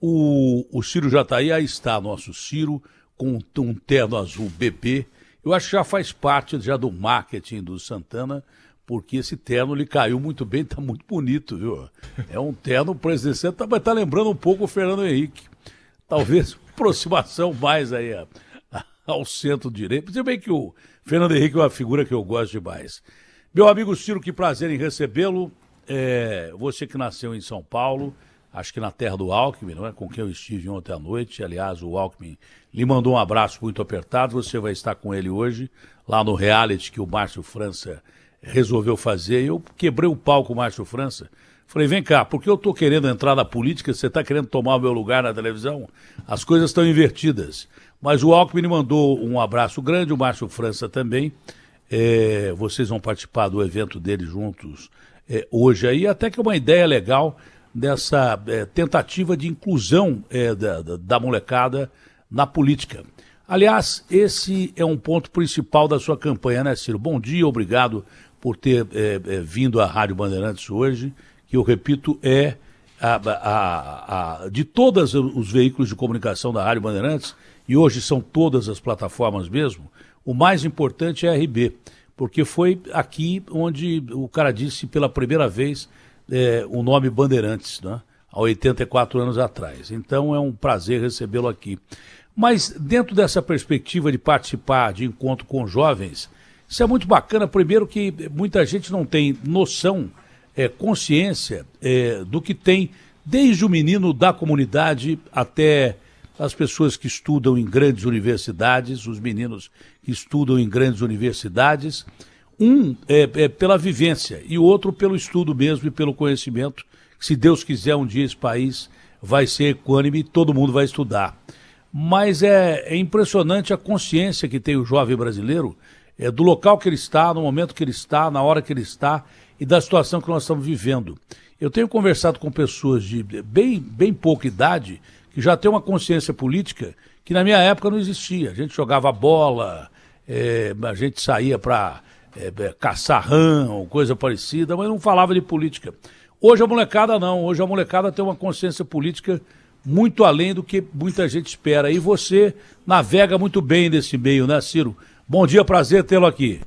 O Ciro já está aí está nosso Ciro, com um terno azul BP. Eu acho que já faz parte já do marketing do Santana, porque esse terno lhe caiu muito bem, está muito bonito, viu? É um terno presidencial, mas tá lembrando um pouco o Fernando Henrique. Talvez aproximação mais aí ao centro-direita. Se bem que o Fernando Henrique é uma figura que eu gosto demais. Meu amigo Ciro, que prazer em recebê-lo. Você que nasceu em São Paulo, acho que na terra do Alckmin, não é? Com quem eu estive ontem à noite. Aliás, o Alckmin lhe mandou um abraço muito apertado. Você vai estar com ele hoje, lá no reality que o Márcio França resolveu fazer. Eu quebrei o pau com o Márcio França. Falei, vem cá, porque eu estou querendo entrar na política, você está querendo tomar o meu lugar na televisão? As coisas estão invertidas. Mas o Alckmin mandou um abraço grande, o Márcio França também. Vocês vão participar do evento dele juntos hoje aí, até que é uma ideia legal dessa tentativa de inclusão da molecada na política. Aliás, esse é um ponto principal da sua campanha, né, Ciro? Bom dia, obrigado por ter vindo à Rádio Bandeirantes hoje, que eu repito, de todos os veículos de comunicação da Rádio Bandeirantes, e hoje são todas as plataformas mesmo, o mais importante é a RB, porque foi aqui onde o cara disse pela primeira vez o nome Bandeirantes, né? Há 84 anos atrás. Então é um prazer recebê-lo aqui. Mas dentro dessa perspectiva de participar de encontro com jovens, isso é muito bacana, primeiro que muita gente não tem noção, consciência do que tem, desde o menino da comunidade até as pessoas que estudam em grandes universidades, os meninos que estudam em grandes universidades, pela vivência e o outro pelo estudo mesmo e pelo conhecimento, que se Deus quiser um dia esse país vai ser equânime e todo mundo vai estudar. Mas é impressionante a consciência que tem o jovem brasileiro do local que ele está, no momento que ele está, na hora que ele está e da situação que nós estamos vivendo. Eu tenho conversado com pessoas de bem pouca idade que já têm uma consciência política que na minha época não existia. A gente jogava bola, a gente saía para caçar rã ou coisa parecida, mas não falava de política. Hoje a molecada não, hoje a molecada tem uma consciência política muito além do que muita gente espera. E você navega muito bem nesse meio, né, Ciro? Bom dia, prazer tê-lo aqui.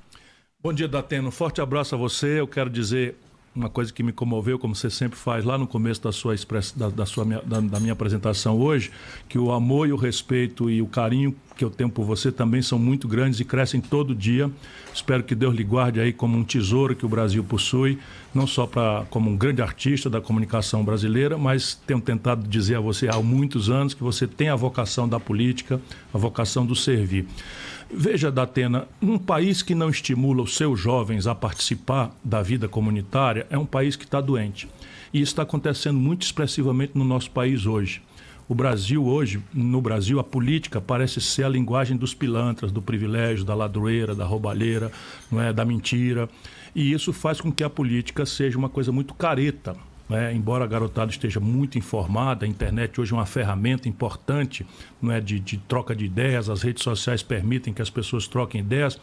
Bom dia, Datena. Um forte abraço a você. Eu quero dizer uma coisa que me comoveu, como você sempre faz lá no começo da minha apresentação hoje, que o amor e o respeito e o carinho que eu tenho por você também são muito grandes e crescem todo dia. Espero que Deus lhe guarde aí como um tesouro que o Brasil possui, não só como um grande artista da comunicação brasileira, mas tenho tentado dizer a você há muitos anos que você tem a vocação da política, a vocação do servir. Veja, Datena, um país que não estimula os seus jovens a participar da vida comunitária é um país que está doente. E isso está acontecendo muito expressivamente no nosso país hoje. O Brasil hoje, no Brasil, a política parece ser a linguagem dos pilantras, do privilégio, da ladroeira, da roubalheira, não é, da mentira. E isso faz com que a política seja uma coisa muito careta. Embora a garotada esteja muito informada, a internet hoje é uma ferramenta importante, não é, de troca de ideias, as redes sociais permitem que as pessoas troquem ideias,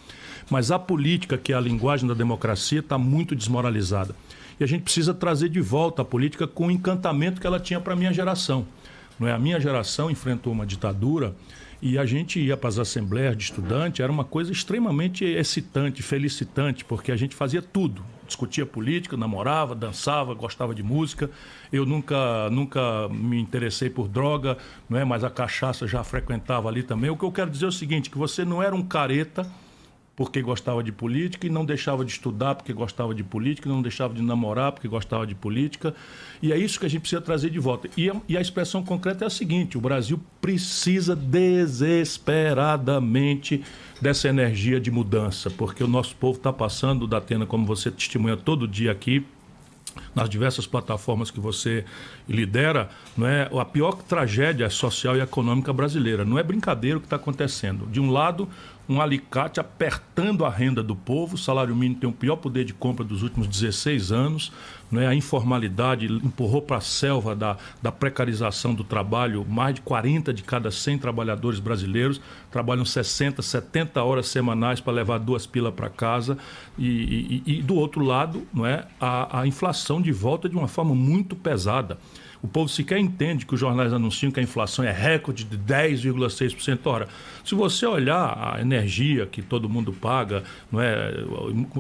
mas a política, que é a linguagem da democracia, está muito desmoralizada. E a gente precisa trazer de volta a política com o encantamento que ela tinha para a minha geração. Não é? A minha geração enfrentou uma ditadura e a gente ia para as assembleias de estudante, era uma coisa extremamente excitante, felicitante, porque a gente fazia tudo. Discutia política, namorava, dançava, gostava de música. Eu nunca me interessei por droga, não é? Mas a cachaça já frequentava ali também. O que eu quero dizer é o seguinte, que você não era um careta porque gostava de política e não deixava de estudar porque gostava de política, não deixava de namorar porque gostava de política. E é isso que a gente precisa trazer de volta. E a expressão concreta é a seguinte, o Brasil precisa desesperadamente dessa energia de mudança, porque o nosso povo está passando, Datena, como você testemunha todo dia aqui, nas diversas plataformas que você lidera, não é, a pior tragédia social e econômica brasileira. Não é brincadeira o que está acontecendo. De um lado, um alicate apertando a renda do povo, o salário mínimo tem o pior poder de compra dos últimos 16 anos, não é? A informalidade empurrou para a selva da precarização do trabalho, mais de 40 de cada 100 trabalhadores brasileiros trabalham 60, 70 horas semanais para levar 2 pilas para casa e do outro lado, não é? A inflação de volta de uma forma muito pesada. O povo sequer entende que os jornais anunciam que a inflação é recorde de 10,6%. Ora, se você olhar a energia que todo mundo paga, não é?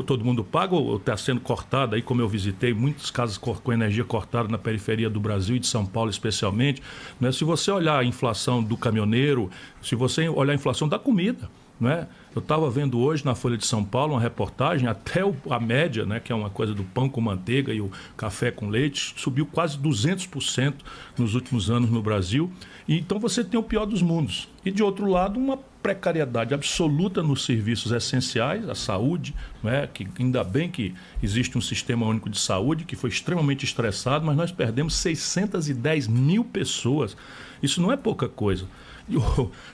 Todo mundo paga ou está sendo cortada, aí como eu visitei, muitas casas com energia cortada na periferia do Brasil e de São Paulo especialmente. Não é? Se você olhar a inflação do caminhoneiro, se você olhar a inflação da comida, não é? Eu estava vendo hoje na Folha de São Paulo uma reportagem, até a média, né, que é uma coisa do pão com manteiga e o café com leite, subiu quase 200% nos últimos anos no Brasil. E então você tem o pior dos mundos. E, de outro lado, uma precariedade absoluta nos serviços essenciais, a saúde, né, que ainda bem que existe um sistema único de saúde que foi extremamente estressado, mas nós perdemos 610 mil pessoas. Isso não é pouca coisa.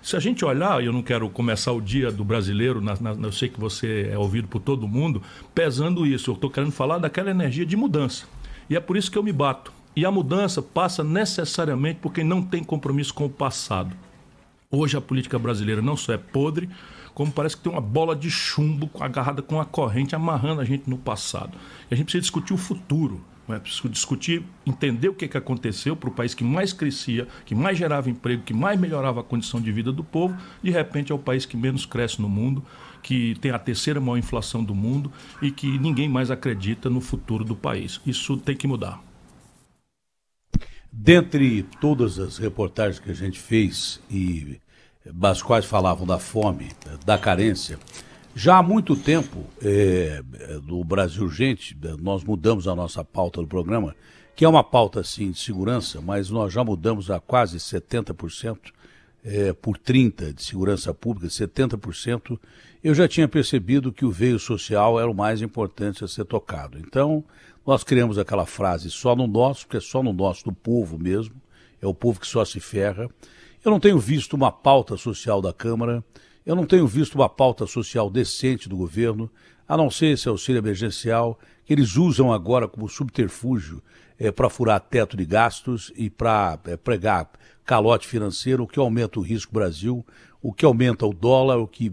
Se a gente olhar, eu não quero começar o dia do brasileiro, eu sei que você é ouvido por todo mundo, pesando isso, eu estou querendo falar daquela energia de mudança. E é por isso que eu me bato. E a mudança passa necessariamente por quem não tem compromisso com o passado. Hoje a política brasileira não só é podre, como parece que tem uma bola de chumbo agarrada com a corrente, amarrando a gente no passado. E a gente precisa discutir o futuro. É preciso discutir, entender o que aconteceu para o país que mais crescia, que mais gerava emprego, que mais melhorava a condição de vida do povo. De repente é o país que menos cresce no mundo, que tem a terceira maior inflação do mundo e que ninguém mais acredita no futuro do país. Isso tem que mudar. Dentre todas as reportagens que a gente fez, e das quais falavam da fome, da carência, já há muito tempo, no Brasil Urgente, nós mudamos a nossa pauta do programa, que é uma pauta, sim, de segurança, mas nós já mudamos a quase 70%, por 30% de segurança pública, 70%. Eu já tinha percebido que o veio social era o mais importante a ser tocado. Então, nós criamos aquela frase, só no nosso, porque é só no nosso, do povo mesmo, é o povo que só se ferra. Eu não tenho visto uma pauta social da Câmara, eu não tenho visto uma pauta social decente do governo, a não ser esse auxílio emergencial, que eles usam agora como subterfúgio para furar teto de gastos e para pregar calote financeiro, o que aumenta o risco Brasil, o que aumenta o dólar, o que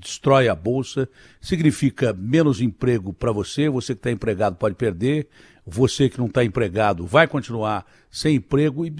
destrói a Bolsa, significa menos emprego para você, você que está empregado pode perder, você que não está empregado vai continuar sem emprego e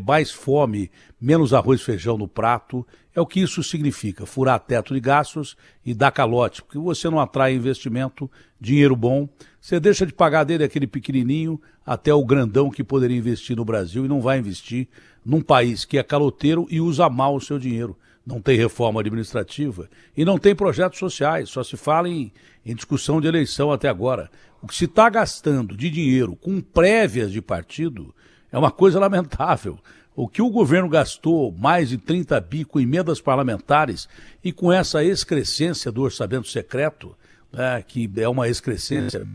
mais fome, menos arroz e feijão no prato. É o que isso significa, furar teto de gastos e dar calote, porque você não atrai investimento, dinheiro bom, você deixa de pagar dele aquele pequenininho até o grandão que poderia investir no Brasil e não vai investir num país que é caloteiro e usa mal o seu dinheiro. Não tem reforma administrativa e não tem projetos sociais, só se fala em discussão de eleição até agora. O que se está gastando de dinheiro com prévias de partido é uma coisa lamentável. O que o governo gastou, mais de 30 bi com emendas parlamentares e com essa excrescência do orçamento secreto, né, que é uma excrescência,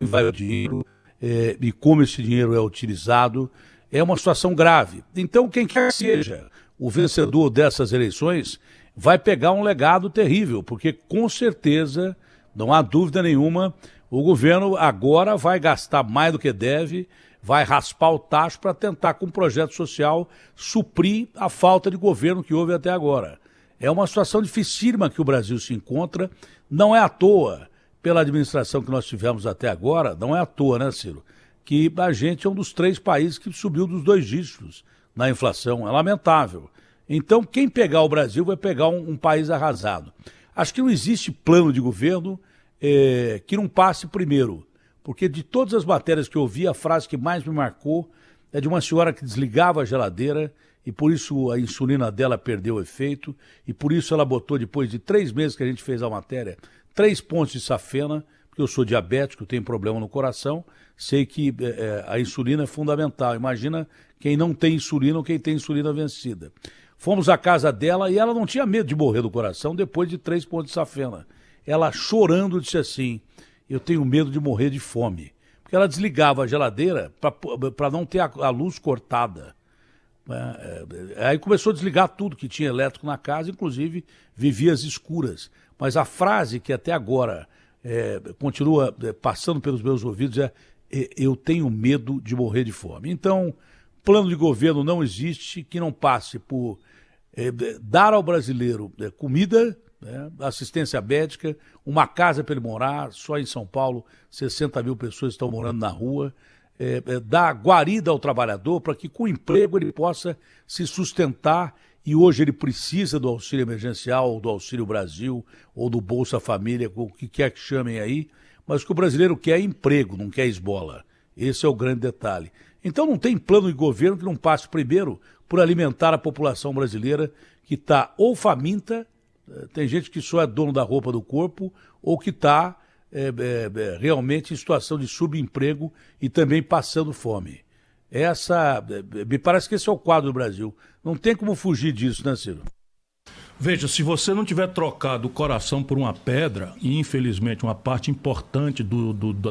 vai o dinheiro e como esse dinheiro é utilizado, é uma situação grave. Então, quem quer que seja o vencedor dessas eleições vai pegar um legado terrível, porque com certeza, não há dúvida nenhuma, o governo agora vai gastar mais do que deve, vai raspar o tacho para tentar, com um projeto social, suprir a falta de governo que houve até agora. É uma situação dificílima que o Brasil se encontra, não é à toa, pela administração que nós tivemos até agora, não é à toa, né, Ciro? Que a gente é um dos 3 países que subiu dos 2 dígitos na inflação, é lamentável. Então, quem pegar o Brasil vai pegar um país arrasado. Acho que não existe plano de governo que não passe primeiro, porque de todas as matérias que eu vi, a frase que mais me marcou é de uma senhora que desligava a geladeira e por isso a insulina dela perdeu o efeito e por isso ela botou, depois de 3 meses que a gente fez a matéria, 3 pontos de safena, porque eu sou diabético, tenho problema no coração, sei que a insulina é fundamental. Imagina quem não tem insulina ou quem tem insulina vencida. Fomos à casa dela e ela não tinha medo de morrer do coração depois de 3 pontos de safena. Ela chorando disse assim, eu tenho medo de morrer de fome. Porque ela desligava a geladeira para não ter a luz cortada. Aí começou a desligar tudo que tinha elétrico na casa, inclusive vivia às escuras. Mas a frase que até agora continua passando pelos meus ouvidos eu tenho medo de morrer de fome. Então, plano de governo não existe que não passe por dar ao brasileiro comida, né? Assistência médica, uma casa para ele morar, só em São Paulo 60 mil pessoas estão morando na rua, dar guarida ao trabalhador para que com emprego ele possa se sustentar, e hoje ele precisa do auxílio emergencial, ou do Auxílio Brasil, ou do Bolsa Família, o que quer que chamem aí, mas o que o brasileiro quer é emprego, não quer esmola. Esse é o grande detalhe. Então não tem plano de governo que não passe primeiro por alimentar a população brasileira que está ou faminta, tem gente que só é dono da roupa do corpo, ou que está realmente em situação de subemprego e também passando fome. Me parece que esse é o quadro do Brasil. Não tem como fugir disso, né, Ciro? Veja, se você não tiver trocado o coração por uma pedra, e infelizmente uma parte importante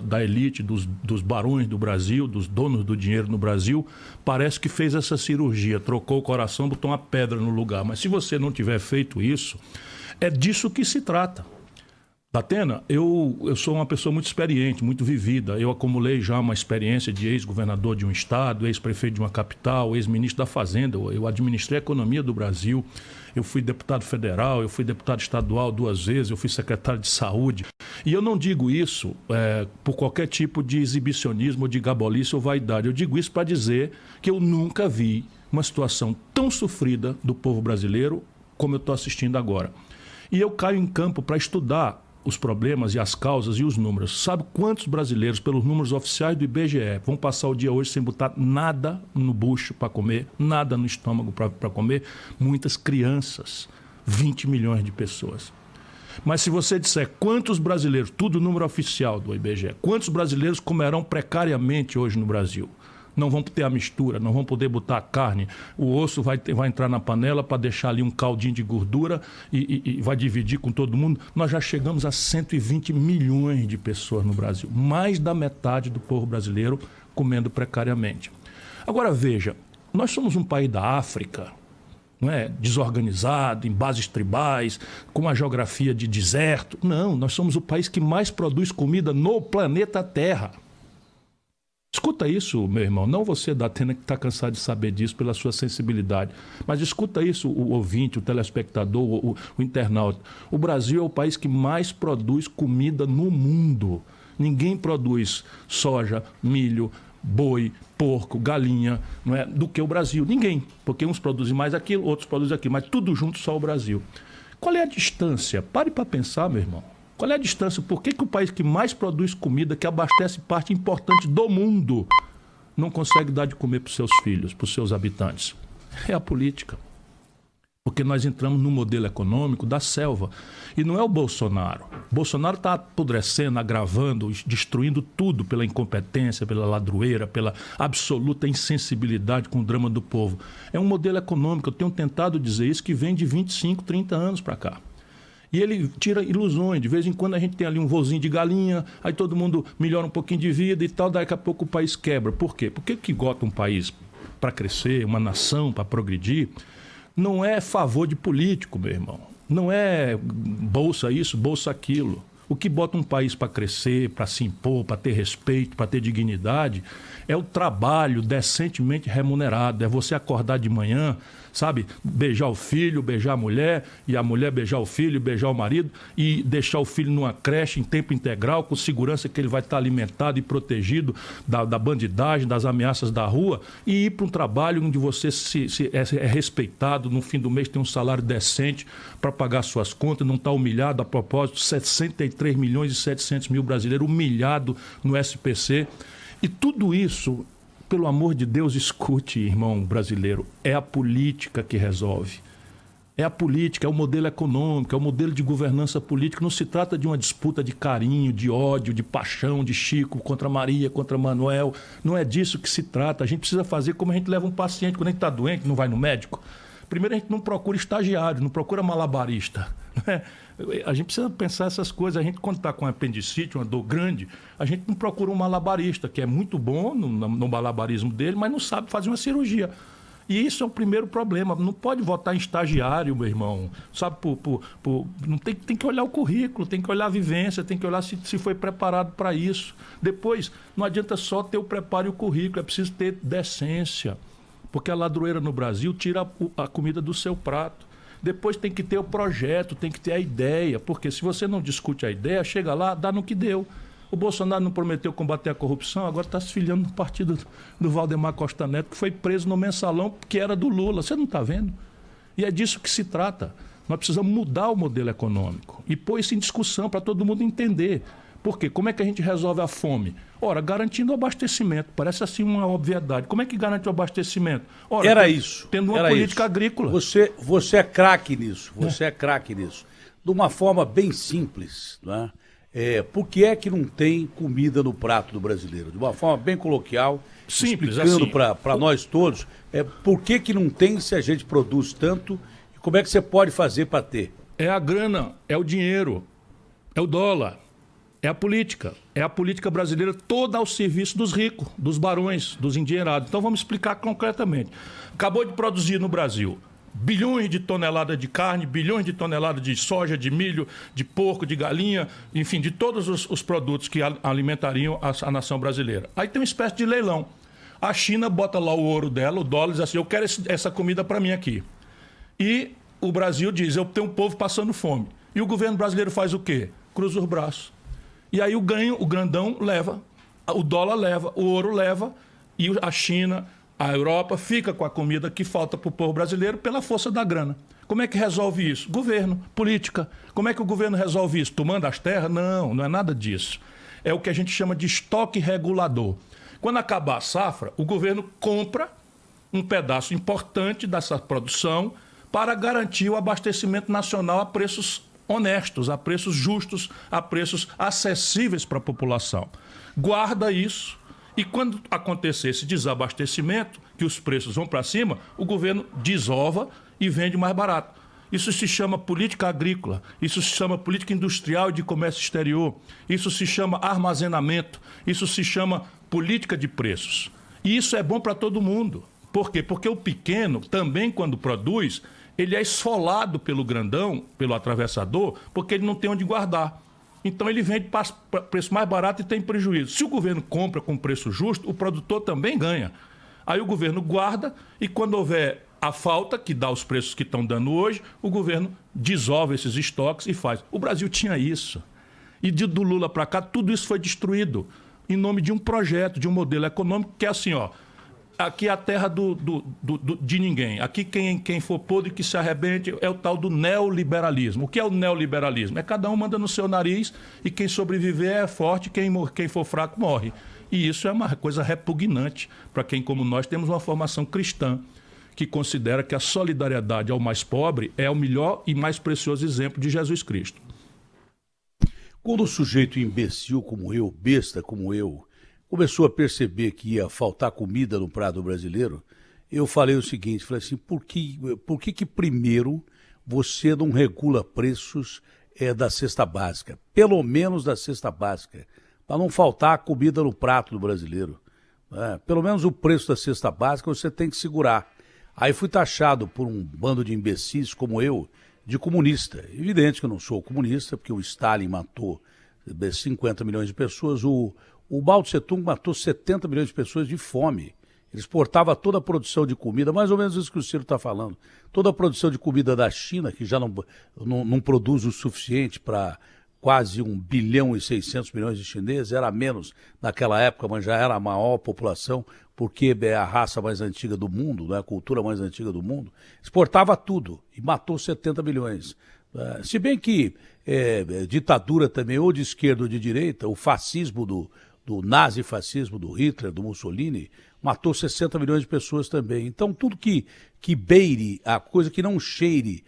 da elite, dos barões do Brasil, dos donos do dinheiro no Brasil, parece que fez essa cirurgia, trocou o coração, botou uma pedra no lugar. Mas se você não tiver feito isso, é disso que se trata. Datena, eu sou uma pessoa muito experiente, muito vivida. Eu acumulei já uma experiência de ex-governador de um estado, ex-prefeito de uma capital, ex-ministro da Fazenda. Eu administrei a economia do Brasil. Eu fui deputado federal, eu fui deputado estadual 2 vezes, eu fui secretário de saúde. E eu não digo isso por qualquer tipo de exibicionismo, de gabolice ou vaidade. Eu digo isso para dizer que eu nunca vi uma situação tão sofrida do povo brasileiro como eu estou assistindo agora. E eu caio em campo para estudar os problemas e as causas e os números. Sabe quantos brasileiros, pelos números oficiais do IBGE, vão passar o dia hoje sem botar nada no bucho para comer, nada no estômago para comer? Muitas crianças, 20 milhões de pessoas. Mas se você disser quantos brasileiros, tudo número oficial do IBGE, quantos brasileiros comerão precariamente hoje no Brasil? Não vão ter a mistura, não vão poder botar a carne. O osso vai entrar na panela para deixar ali um caldinho de gordura e vai dividir com todo mundo. Nós já chegamos a 120 milhões de pessoas no Brasil. Mais da metade do povo brasileiro comendo precariamente. Agora veja, nós somos um país da África, não é? Desorganizado, em bases tribais, com uma geografia de deserto. Não, nós somos o país que mais produz comida no planeta Terra. Escuta isso, meu irmão, não você da Atena que está cansado de saber disso pela sua sensibilidade, mas escuta isso o ouvinte, o telespectador, o internauta. O Brasil é o país que mais produz comida no mundo. Ninguém produz soja, milho, boi, porco, galinha, não é, do que o Brasil. Ninguém, porque uns produzem mais aquilo, outros produzem aquilo, mas tudo junto só o Brasil. Qual é a distância? Pare para pensar, meu irmão. Qual é a distância? Por que o país que mais produz comida, que abastece parte importante do mundo, não consegue dar de comer para os seus filhos, para os seus habitantes? É a política. Porque nós entramos no modelo econômico da selva. E não é o Bolsonaro. O Bolsonaro está apodrecendo, agravando, destruindo tudo pela incompetência, pela ladroeira, pela absoluta insensibilidade com o drama do povo. É um modelo econômico, eu tenho tentado dizer isso, que vem de 25, 30 anos para cá. E ele tira ilusões. De vez em quando a gente tem ali um voozinho de galinha, aí todo mundo melhora um pouquinho de vida e tal, daqui a pouco o país quebra. Por quê? Porque que gota um país para crescer, uma nação para progredir, não é favor de político, meu irmão. Não é bolsa isso, bolsa aquilo. O que bota um país para crescer, para se impor, para ter respeito, para ter dignidade, é o trabalho decentemente remunerado. É você acordar de manhã, sabe, beijar o filho, beijar a mulher, e a mulher beijar o filho, beijar o marido, e deixar o filho numa creche em tempo integral, com segurança que ele vai estar alimentado e protegido da bandidagem, das ameaças da rua, e ir para um trabalho onde você é respeitado, no fim do mês tem um salário decente para pagar suas contas, não está humilhado. A propósito, 63 milhões e 700 mil brasileiros humilhados no SPC. E tudo isso, pelo amor de Deus, escute, irmão brasileiro, é a política que resolve. É a política, é o modelo econômico, é o modelo de governança política. Não se trata de uma disputa de carinho, de ódio, de paixão, de Chico contra Maria, contra Manuel. Não é disso que se trata. A gente precisa fazer como a gente leva um paciente quando a gente está doente, não vai no médico. Primeiro, a gente não procura estagiário, não procura malabarista. Né? A gente precisa pensar essas coisas. A gente, quando está com apendicite, uma dor grande, a gente não procura um malabarista, que é muito bom no malabarismo dele, mas não sabe fazer uma cirurgia. E isso é o primeiro problema. Não pode votar em estagiário, meu irmão. Sabe, não tem que olhar o currículo, tem que olhar a vivência, tem que olhar se foi preparado para isso. Depois, não adianta só ter o preparo e o currículo, é preciso ter decência. Porque a ladroeira no Brasil tira a comida do seu prato. Depois tem que ter o projeto, tem que ter a ideia, porque se você não discute a ideia, chega lá, dá no que deu. O Bolsonaro não prometeu combater a corrupção, agora está se filiando no partido do Valdemar Costa Neto, que foi preso no mensalão, que era do Lula. Você não está vendo? E é disso que se trata. Nós precisamos mudar o modelo econômico e pôr isso em discussão para todo mundo entender. Por quê? Como é que a gente resolve a fome? Ora, garantindo o abastecimento. Parece assim uma obviedade. Como é que garante o abastecimento? Ora, era isso. Tendo uma era política isso. agrícola. Você é craque nisso. Você é craque nisso. De uma forma bem simples, né? Por que é que não tem comida no prato do brasileiro? De uma forma bem coloquial, simples, explicando assim, para nós todos, por que não tem se a gente produz tanto e como é que você pode fazer para ter? É a grana, é o dinheiro, é o dólar, é a política brasileira toda ao serviço dos ricos, dos barões, dos endinheirados. Então vamos explicar concretamente. Acabou de produzir no Brasil bilhões de toneladas de carne, bilhões de toneladas de soja, de milho, de porco, de galinha, enfim, de todos os produtos que alimentariam a nação brasileira. Aí tem uma espécie de leilão. A China bota lá o ouro dela, o dólar, diz assim, eu quero essa comida para mim aqui. E o Brasil diz, eu tenho um povo passando fome. E o governo brasileiro faz o quê? Cruza os braços. E aí o grandão leva, o dólar leva, o ouro leva, e a China, a Europa fica com a comida que falta para o povo brasileiro pela força da grana. Como é que resolve isso? Governo, política. Como é que o governo resolve isso? Tomando as terras? Não, não é nada disso. É o que a gente chama de estoque regulador. Quando acabar a safra, o governo compra um pedaço importante dessa produção para garantir o abastecimento nacional a preços honestos, a preços justos, a preços acessíveis para a população. Guarda isso. E quando acontecer esse desabastecimento, que os preços vão para cima, o governo desova e vende mais barato. Isso se chama política agrícola, isso se chama política industrial e de comércio exterior, isso se chama armazenamento, isso se chama política de preços. E isso é bom para todo mundo. Por quê? Porque o pequeno, também quando produz, ele é esfolado pelo grandão, pelo atravessador, porque ele não tem onde guardar. Então ele vende para preço mais barato e tem prejuízo. Se o governo compra com preço justo, o produtor também ganha. Aí o governo guarda e quando houver a falta, que dá os preços que estão dando hoje, o governo desova esses estoques e faz. O Brasil tinha isso. E do Lula para cá, tudo isso foi destruído em nome de um projeto, de um modelo econômico que é assim, ó. Aqui é a terra de ninguém. Aqui quem for podre que se arrebente é o tal do neoliberalismo. O que é o neoliberalismo? É cada um manda no seu nariz e quem sobreviver é forte, quem for fraco morre. E isso é uma coisa repugnante para quem, como nós, temos uma formação cristã que considera que a solidariedade ao mais pobre é o melhor e mais precioso exemplo de Jesus Cristo. Quando o sujeito imbecil como eu, besta como eu, começou a perceber que ia faltar comida no prato brasileiro, eu falei o seguinte, falei assim, por que primeiro você não regula preços da cesta básica? Pelo menos da cesta básica, para não faltar comida no prato do brasileiro. Pelo menos o preço da cesta básica você tem que segurar. Aí fui taxado por um bando de imbecis como eu, de comunista. Evidente que eu não sou comunista, porque o Stalin matou 50 milhões de pessoas, o Mao Tse-tung matou 70 milhões de pessoas de fome. Ele exportava toda a produção de comida, mais ou menos isso que o Ciro está falando. Toda a produção de comida da China, que já não produz o suficiente para quase 1 bilhão e 600 milhões de chineses, era menos naquela época, mas já era a maior população, porque é a raça mais antiga do mundo, né, a cultura mais antiga do mundo. Exportava tudo e matou 70 milhões. Se bem que ditadura também, ou de esquerda ou de direita, o fascismo do nazifascismo do Hitler, do Mussolini, matou 60 milhões de pessoas também. Então, tudo que beire, a coisa que não cheire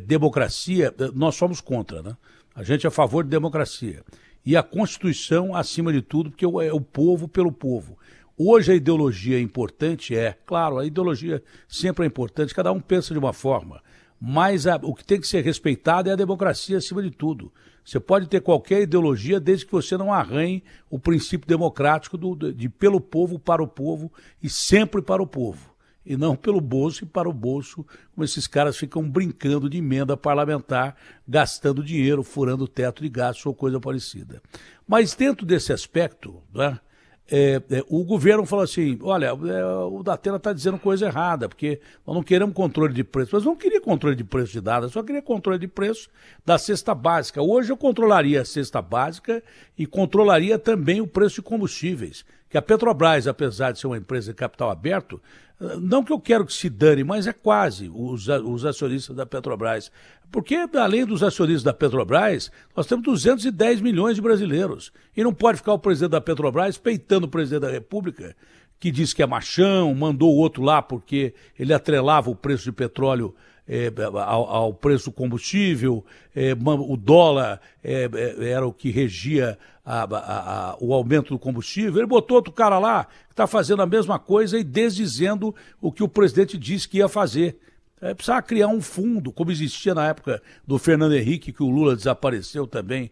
democracia, nós somos contra, né? A gente é a favor de democracia. E a Constituição, acima de tudo, porque é o povo pelo povo. Hoje a ideologia é importante, claro, a ideologia sempre é importante, cada um pensa de uma forma. Mas o que tem que ser respeitado é a democracia acima de tudo. Você pode ter qualquer ideologia desde que você não arranhe o princípio democrático de pelo povo, para o povo e sempre para o povo. E não pelo bolso e para o bolso, como esses caras ficam brincando de emenda parlamentar, gastando dinheiro, furando o teto de gastos ou coisa parecida. Mas dentro desse aspecto, né, o governo falou assim, olha, o Datena está dizendo coisa errada, porque nós não queremos controle de preço. Mas não queria controle de preço de nada, só queria controle de preço da cesta básica. Hoje eu controlaria a cesta básica e controlaria também o preço de combustíveis. Que a Petrobras, apesar de ser uma empresa de capital aberto, não que eu quero que se dane, mas é quase os acionistas da Petrobras. Porque, além dos acionistas da Petrobras, nós temos 210 milhões de brasileiros. E não pode ficar o presidente da Petrobras peitando o presidente da República, que diz que é machão, mandou o outro lá porque ele atrelava o preço de petróleo ao preço do combustível, o dólar era o que regia o aumento do combustível. Ele botou outro cara lá que está fazendo a mesma coisa e desdizendo o que o presidente disse que ia fazer. Precisava criar um fundo, como existia na época do Fernando Henrique, que o Lula desapareceu também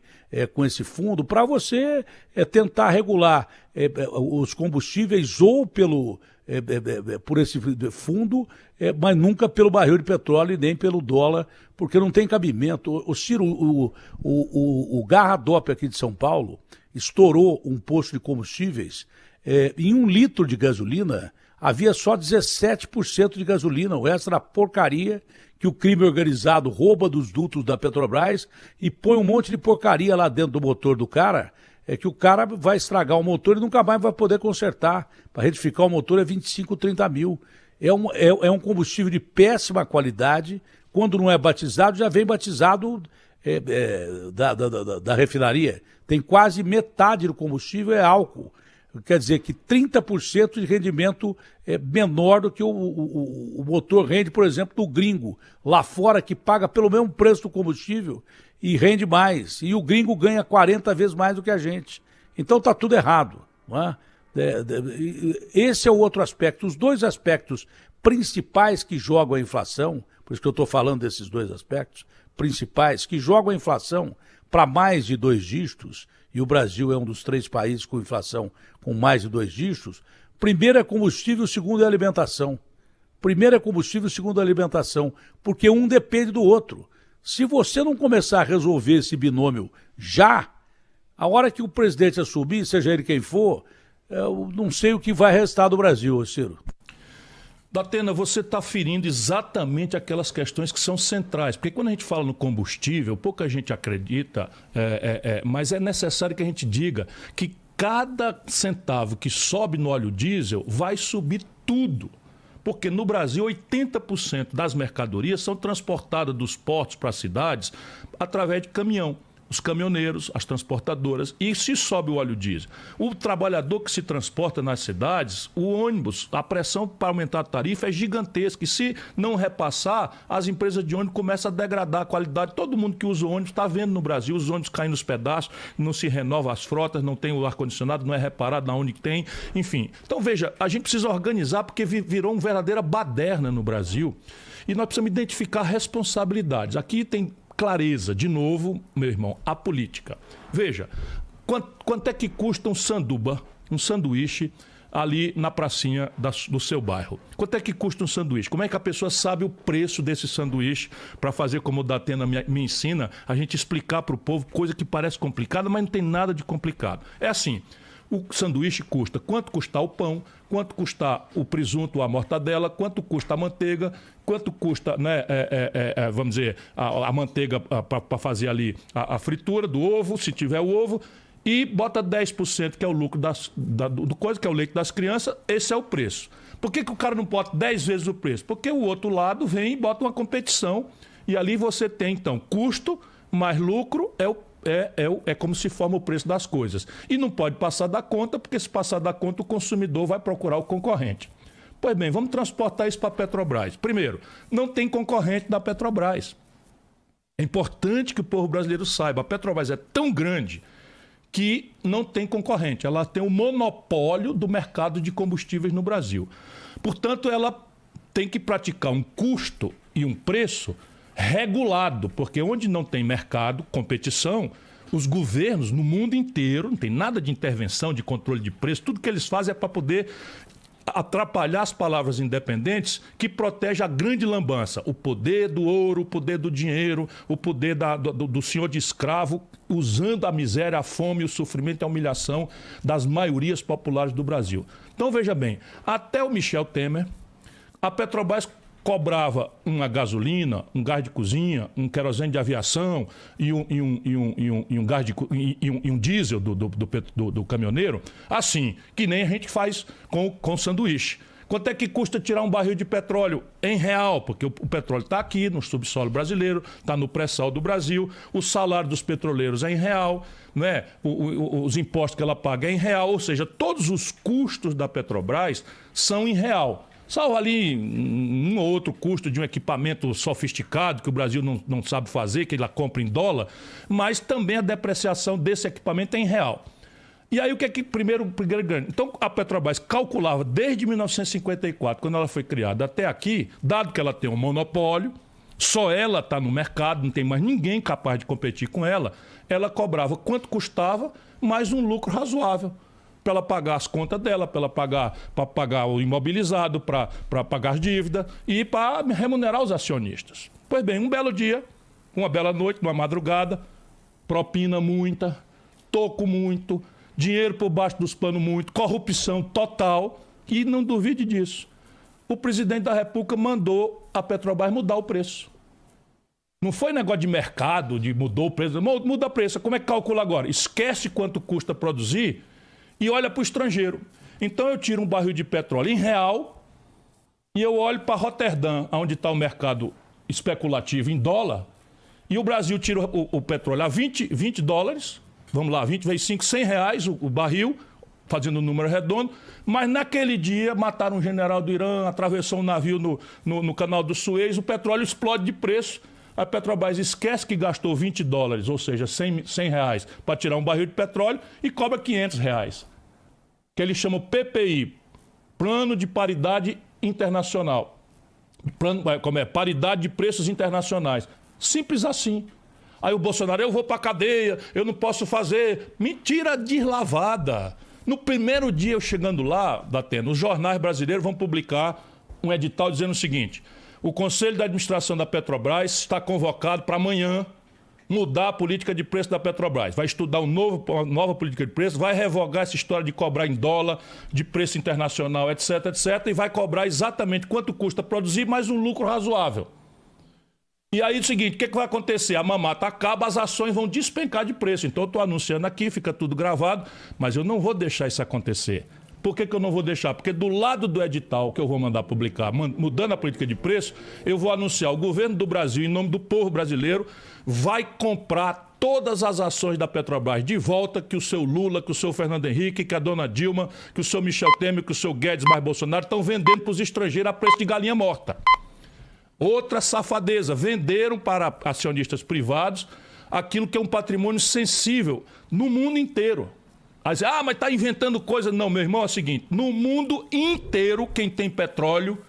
com esse fundo, para você tentar regular os combustíveis ou por esse fundo, mas nunca pelo barril de petróleo e nem pelo dólar, porque não tem cabimento. O Ciro, o Garradope aqui de São Paulo, estourou um posto de combustíveis, em 1 litro de gasolina, havia só 17% de gasolina, o resto era porcaria que o crime organizado rouba dos dutos da Petrobras e põe um monte de porcaria lá dentro do motor do cara, que o cara vai estragar o motor e nunca mais vai poder consertar. Para retificar o motor é 25, 30 mil. É um combustível de péssima qualidade, quando não é batizado, já vem batizado da refinaria. Tem quase metade do combustível é álcool. Quer dizer que 30% de rendimento é menor do que o motor rende, por exemplo, do gringo, lá fora, que paga pelo mesmo preço do combustível e rende mais. E o gringo ganha 40 vezes mais do que a gente. Então está tudo errado. Não é? Esse é o outro aspecto. Os dois aspectos principais que jogam a inflação, por isso que eu estou falando desses dois aspectos principais, que jogam a inflação para mais de 2 dígitos, e o Brasil é um dos 3 países com inflação com mais de 2 dígitos, primeiro é combustível, segundo é alimentação. Primeiro é combustível, segundo é alimentação, porque um depende do outro. Se você não começar a resolver esse binômio já, a hora que o presidente assumir, seja ele quem for, eu não sei o que vai restar do Brasil, Ciro. Datena, você está ferindo exatamente aquelas questões que são centrais. Porque quando a gente fala no combustível, pouca gente acredita, mas é necessário que a gente diga que cada centavo que sobe no óleo diesel vai subir tudo. Porque no Brasil, 80% das mercadorias são transportadas dos portos para as cidades através de caminhão. Os caminhoneiros, as transportadoras, e se sobe o óleo diesel. O trabalhador que se transporta nas cidades, o ônibus, a pressão para aumentar a tarifa é gigantesca. E se não repassar, as empresas de ônibus começam a degradar a qualidade. Todo mundo que usa o ônibus está vendo no Brasil, os ônibus caem nos pedaços, não se renova as frotas, não tem o ar-condicionado, não é reparado na onde tem, enfim. Então, veja, a gente precisa organizar porque virou uma verdadeira baderna no Brasil e nós precisamos identificar responsabilidades. Aqui tem clareza, de novo, meu irmão, a política. Veja, quanto é que custa um sanduba, um sanduíche ali na pracinha do seu bairro? Quanto é que custa um sanduíche? Como é que a pessoa sabe o preço desse sanduíche para fazer como o Datena me ensina, a gente explicar para o povo coisa que parece complicada, mas não tem nada de complicado. É assim, o sanduíche custa quanto custar o pão, quanto custar o presunto, a mortadela, quanto custa a manteiga, quanto custa, né, vamos dizer, a manteiga para fazer ali a fritura do ovo, se tiver o ovo, e bota 10%, que é o lucro do coisa, que é o leite das crianças, esse é o preço. Por que o cara não bota 10 vezes o preço? Porque o outro lado vem e bota uma competição, e ali você tem, então, custo mais lucro é como se forma o preço das coisas. E não pode passar da conta, porque se passar da conta, o consumidor vai procurar o concorrente. Pois bem, vamos transportar isso para a Petrobras. Primeiro, não tem concorrente da Petrobras. É importante que o povo brasileiro saiba, a Petrobras é tão grande que não tem concorrente. Ela tem o monopólio do mercado de combustíveis no Brasil. Portanto, ela tem que praticar um custo e um preço regulado, porque onde não tem mercado, competição, os governos no mundo inteiro, não tem nada de intervenção, de controle de preço, tudo que eles fazem é para poder atrapalhar as palavras independentes que protege a grande lambança, o poder do ouro, o poder do dinheiro, o poder do senhor de escravo, usando a miséria, a fome, o sofrimento e a humilhação das maiorias populares do Brasil. Então, veja bem, até o Michel Temer, a Petrobras cobrava uma gasolina, um gás de cozinha, um querosene de aviação e um diesel do caminhoneiro, assim, que nem a gente faz com sanduíche. Quanto é que custa tirar um barril de petróleo em real? Porque o petróleo está aqui no subsolo brasileiro, está no pré-sal do Brasil, o salário dos petroleiros é em real, né? Os impostos que ela paga é em real, ou seja, todos os custos da Petrobras são em real. Salvo ali um ou outro custo de um equipamento sofisticado que o Brasil não sabe fazer, que ela compra em dólar, mas também a depreciação desse equipamento é em real. E aí o que é que primeiro grande? Então a Petrobras calculava desde 1954, quando ela foi criada, até aqui, dado que ela tem um monopólio, só ela está no mercado, não tem mais ninguém capaz de competir com ela, ela cobrava quanto custava, mais um lucro razoável, para ela pagar as contas dela, para pagar o imobilizado, para pagar as dívidas e para remunerar os acionistas. Pois bem, um belo dia, uma bela noite, uma madrugada, propina muita, toco muito, dinheiro por baixo dos panos muito, corrupção total, e não duvide disso. O presidente da República mandou a Petrobras mudar o preço. Não foi negócio de mercado, de mudou o preço, muda o preço. Como é que calcula agora? Esquece quanto custa produzir e olha para o estrangeiro. Então eu tiro um barril de petróleo em real e eu olho para Roterdã, onde está o mercado especulativo em dólar, e o Brasil tira o petróleo a 20 dólares, vamos lá, 20 vezes 5, 100 reais o barril, fazendo um número redondo, mas naquele dia mataram um general do Irã, atravessou um navio no canal do Suez, o petróleo explode de preço, a Petrobras esquece que gastou 20 dólares, ou seja, 100 reais, para tirar um barril de petróleo e cobra 500 reais. Que eles chamam PPI, Plano de Paridade Internacional. Paridade de Preços Internacionais. Simples assim. Aí o Bolsonaro, eu vou para a cadeia, eu não posso fazer. Mentira deslavada. No primeiro dia eu chegando lá, Datena, os jornais brasileiros vão publicar um edital dizendo o seguinte: o Conselho de Administração da Petrobras está convocado para amanhã mudar a política de preço da Petrobras. Vai estudar uma nova política de preço, vai revogar essa história de cobrar em dólar, de preço internacional, etc, etc, e vai cobrar exatamente quanto custa produzir, mais um lucro razoável. E aí é o seguinte, o que vai acontecer? A mamata acaba, as ações vão despencar de preço. Então eu estou anunciando aqui, fica tudo gravado, mas eu não vou deixar isso acontecer. Por que eu não vou deixar? Porque do lado do edital que eu vou mandar publicar, mudando a política de preço, eu vou anunciar: o governo do Brasil, em nome do povo brasileiro, vai comprar todas as ações da Petrobras de volta que o seu Lula, que o seu Fernando Henrique, que a dona Dilma, que o seu Michel Temer, que o seu Guedes mais Bolsonaro estão vendendo para os estrangeiros a preço de galinha morta. Outra safadeza, venderam para acionistas privados aquilo que é um patrimônio sensível no mundo inteiro. Aí diz, mas está inventando coisa. Não, meu irmão, é o seguinte: no mundo inteiro, quem tem petróleo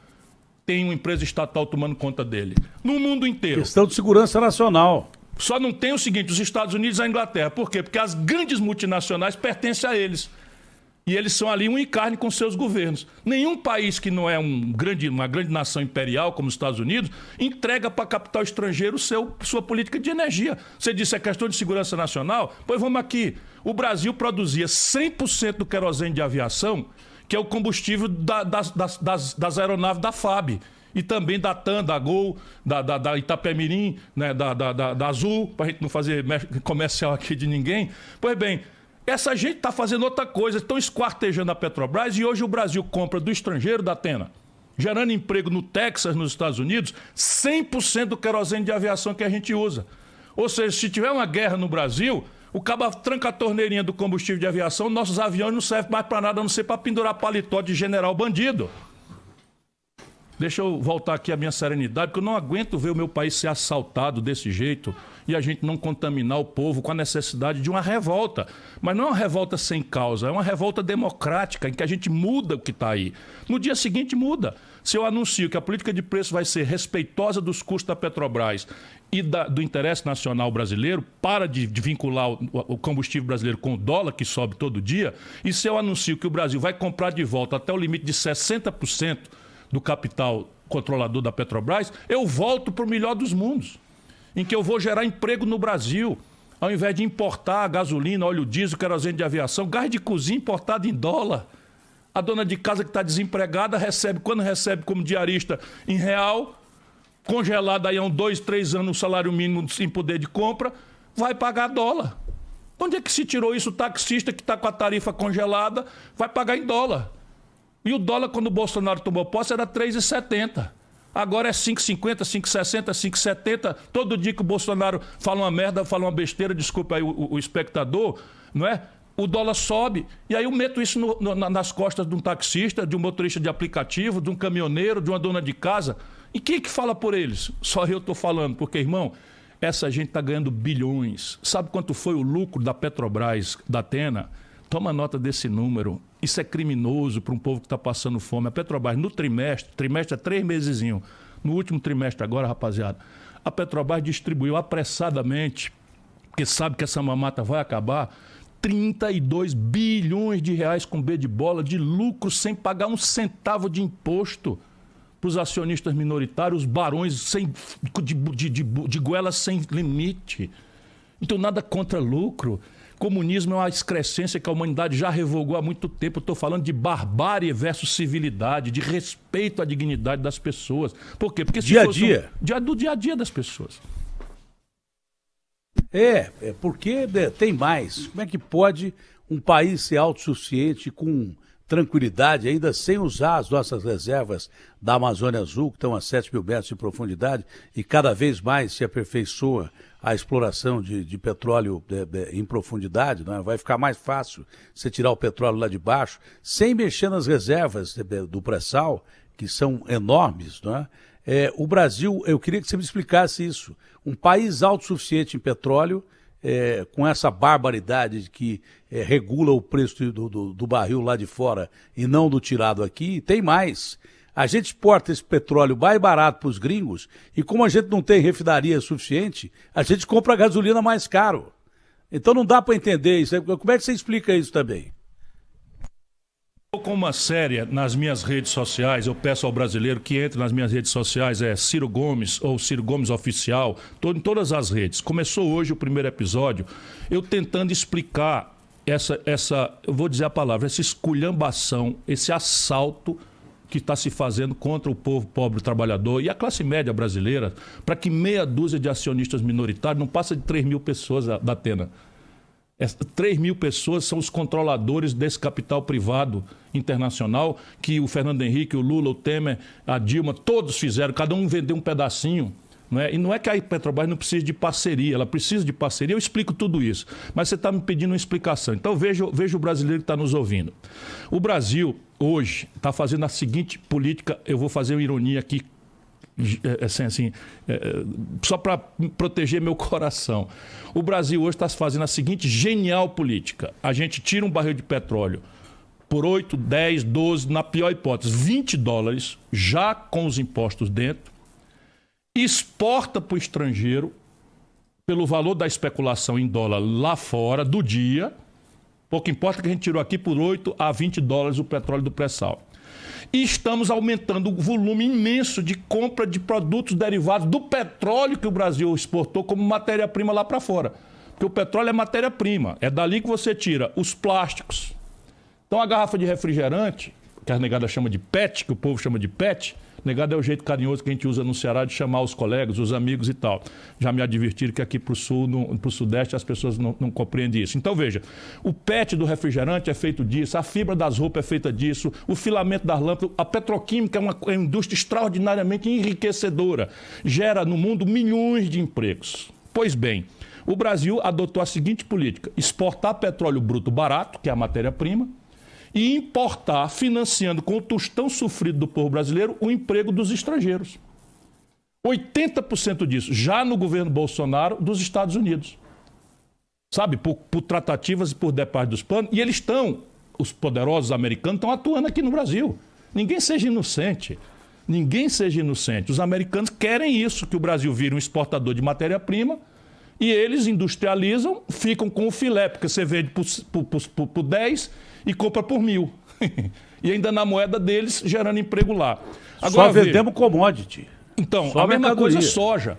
tem uma empresa estatal tomando conta dele. No mundo inteiro. Questão de segurança nacional. Só não tem o seguinte: os Estados Unidos e a Inglaterra. Por quê? Porque as grandes multinacionais pertencem a eles. E eles são ali um encarne com seus governos. Nenhum país que não é uma grande nação imperial, como os Estados Unidos, entrega para capital estrangeiro sua política de energia. Você disse, é questão de segurança nacional? Pois vamos aqui. O Brasil produzia 100% do querosene de aviação, que é o combustível das aeronaves da FAB. E também da TAM, da Gol, da Itapemirim, né, da Azul, para a gente não fazer comercial aqui de ninguém. Pois bem, essa gente está fazendo outra coisa, estão esquartejando a Petrobras, e hoje o Brasil compra do estrangeiro, da Atena, gerando emprego no Texas, nos Estados Unidos, 100% do querosene de aviação que a gente usa. Ou seja, se tiver uma guerra no Brasil, o cabo tranca a torneirinha do combustível de aviação, nossos aviões não servem mais para nada, a não ser para pendurar paletó de general bandido. Deixa eu voltar aqui à minha serenidade, porque eu não aguento ver o meu país ser assaltado desse jeito e a gente não contaminar o povo com a necessidade de uma revolta. Mas não é uma revolta sem causa, é uma revolta democrática, em que a gente muda o que está aí. No dia seguinte muda. Se eu anuncio que a política de preço vai ser respeitosa dos custos da Petrobras e do interesse nacional brasileiro, para de vincular o combustível brasileiro com o dólar, que sobe todo dia, e se eu anuncio que o Brasil vai comprar de volta até o limite de 60% do capital controlador da Petrobras, eu volto para o melhor dos mundos, em que eu vou gerar emprego no Brasil, ao invés de importar gasolina, óleo diesel, querosene de aviação, gás de cozinha importado em dólar. A dona de casa que está desempregada recebe, quando recebe como diarista em real, congelado aí há 2, 3 anos o salário mínimo sem poder de compra, vai pagar dólar. Onde é que se tirou isso? O taxista que está com a tarifa congelada vai pagar em dólar. E o dólar, quando o Bolsonaro tomou posse, era 3,70. Agora é 5,50, 5,60, 5,70. Todo dia que o Bolsonaro fala uma merda, fala uma besteira, desculpa aí o espectador, não é? O dólar sobe. E aí eu meto isso nas costas de um taxista, de um motorista de aplicativo, de um caminhoneiro, de uma dona de casa. E quem é que fala por eles? Só eu estou falando, porque, irmão, essa gente está ganhando bilhões. Sabe quanto foi o lucro da Petrobras, da Atena? Toma nota desse número. Isso é criminoso para um povo que está passando fome. A Petrobras, no trimestre é 3 mesezinho. No último trimestre agora, rapaziada, a Petrobras distribuiu apressadamente, porque sabe que essa mamata vai acabar, 32 bilhões de reais com B de bola de lucro sem pagar um centavo de imposto para os acionistas minoritários, os barões de goelas sem limite. Então, nada contra lucro. Comunismo é uma excrescência que a humanidade já revogou há muito tempo. Eu estou falando de barbárie versus civilidade, de respeito à dignidade das pessoas. Por quê? Porque se dia a dia. Do dia a dia das pessoas. Porque tem mais. Como é que pode um país ser autossuficiente com tranquilidade, ainda sem usar as nossas reservas da Amazônia Azul, que estão a 7 mil metros de profundidade, e cada vez mais se aperfeiçoa a exploração de petróleo em profundidade, não é? Vai ficar mais fácil você tirar o petróleo lá de baixo, sem mexer nas reservas do pré-sal, que são enormes, não é? O Brasil, eu queria que você me explicasse isso. Um país autossuficiente em petróleo, com essa barbaridade que regula o preço do barril lá de fora e não do tirado aqui, tem mais. A gente exporta esse petróleo mais barato para os gringos e como a gente não tem refinaria suficiente, a gente compra a gasolina mais caro. Então não dá para entender isso. Como é que você explica isso também? Estou com uma série nas minhas redes sociais, eu peço ao brasileiro que entre nas minhas redes sociais, Ciro Gomes ou Ciro Gomes Oficial, em todas as redes. Começou hoje o primeiro episódio, eu tentando explicar eu vou dizer a palavra, essa esculhambação, esse assalto que está se fazendo contra o povo pobre trabalhador e a classe média brasileira, para que meia dúzia de acionistas minoritários, não passa de 3 mil pessoas da Atena. 3 mil pessoas são os controladores desse capital privado internacional que o Fernando Henrique, o Lula, o Temer, a Dilma, todos fizeram, cada um vendeu um pedacinho. Não é? E não é que a Petrobras não precise de parceria, ela precisa de parceria, eu explico tudo isso. Mas você está me pedindo uma explicação. Então veja o brasileiro que está nos ouvindo. O Brasil, hoje, está fazendo a seguinte política, eu vou fazer uma ironia aqui, só para proteger meu coração. O Brasil hoje está fazendo a seguinte genial política. A gente tira um barril de petróleo por 8, 10, 12, na pior hipótese, $20, já com os impostos dentro, exporta para o estrangeiro pelo valor da especulação em dólar lá fora do dia. Pouco importa que a gente tirou aqui por 8 a $20 o petróleo do pré-sal. E estamos aumentando o volume imenso de compra de produtos derivados do petróleo que o Brasil exportou como matéria-prima lá para fora. Porque o petróleo é matéria-prima, é dali que você tira os plásticos. Então a garrafa de refrigerante, que a negada chama de PET, que o povo chama de PET, negada é o jeito carinhoso que a gente usa no Ceará de chamar os colegas, os amigos e tal. Já me advertiram que aqui para o sul, para o sudeste, as pessoas não compreendem isso. Então, veja, o PET do refrigerante é feito disso, a fibra das roupas é feita disso, o filamento das lâmpadas, a petroquímica é uma indústria extraordinariamente enriquecedora. Gera no mundo milhões de empregos. Pois bem, o Brasil adotou a seguinte política: exportar petróleo bruto barato, que é a matéria-prima, e importar, financiando com o tostão sofrido do povo brasileiro, o emprego dos estrangeiros. 80% disso, já no governo Bolsonaro, dos Estados Unidos. Sabe, por tratativas e por departe dos planos. E eles estão, os poderosos americanos, estão atuando aqui no Brasil. Ninguém seja inocente. Ninguém seja inocente. Os americanos querem isso, que o Brasil vire um exportador de matéria-prima e eles industrializam, ficam com o filé, porque você vende por 10 e compra por 1.000. E ainda na moeda deles, gerando emprego lá. Agora, só vendemos commodity. Então, a mesma coisa soja.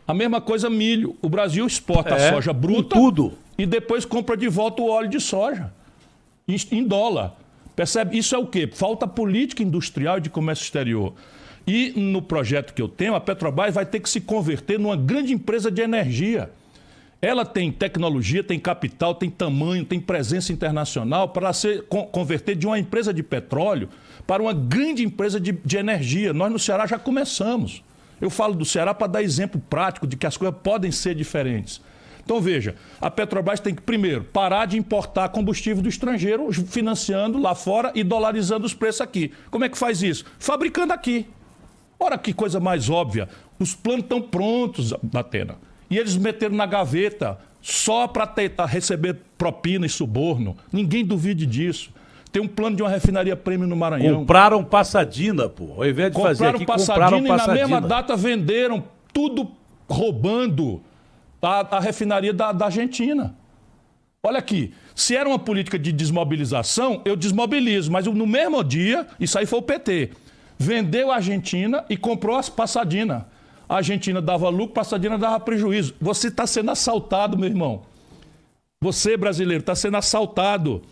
A mesma coisa milho. O Brasil exporta a soja bruta tudo. E depois compra de volta o óleo de soja. Em dólar. Percebe? Isso é o quê? Falta política industrial e de comércio exterior. E no projeto que eu tenho, a Petrobras vai ter que se converter numa grande empresa de energia. Ela tem tecnologia, tem capital, tem tamanho, tem presença internacional para se converter de uma empresa de petróleo para uma grande empresa de energia. Nós no Ceará já começamos. Eu falo do Ceará para dar exemplo prático de que as coisas podem ser diferentes. Então, veja, a Petrobras tem que, primeiro, parar de importar combustível do estrangeiro, financiando lá fora e dolarizando os preços aqui. Como é que faz isso? Fabricando aqui. Ora, que coisa mais óbvia. Os planos estão prontos, Datena. E eles meteram na gaveta só para tentar receber propina e suborno. Ninguém duvide disso. Tem um plano de uma refinaria premium no Maranhão. Compraram Passadina, pô. Ao invés de fazer aqui, compraram Passadina. E na mesma data venderam tudo roubando a refinaria da Argentina. Olha aqui, se era uma política de desmobilização, eu desmobilizo, mas no mesmo dia, isso aí foi o PT, vendeu a Argentina e comprou as Passadina. A Argentina dava lucro, Passadina dava prejuízo. Você está sendo assaltado, meu irmão. Você, brasileiro, está sendo assaltado.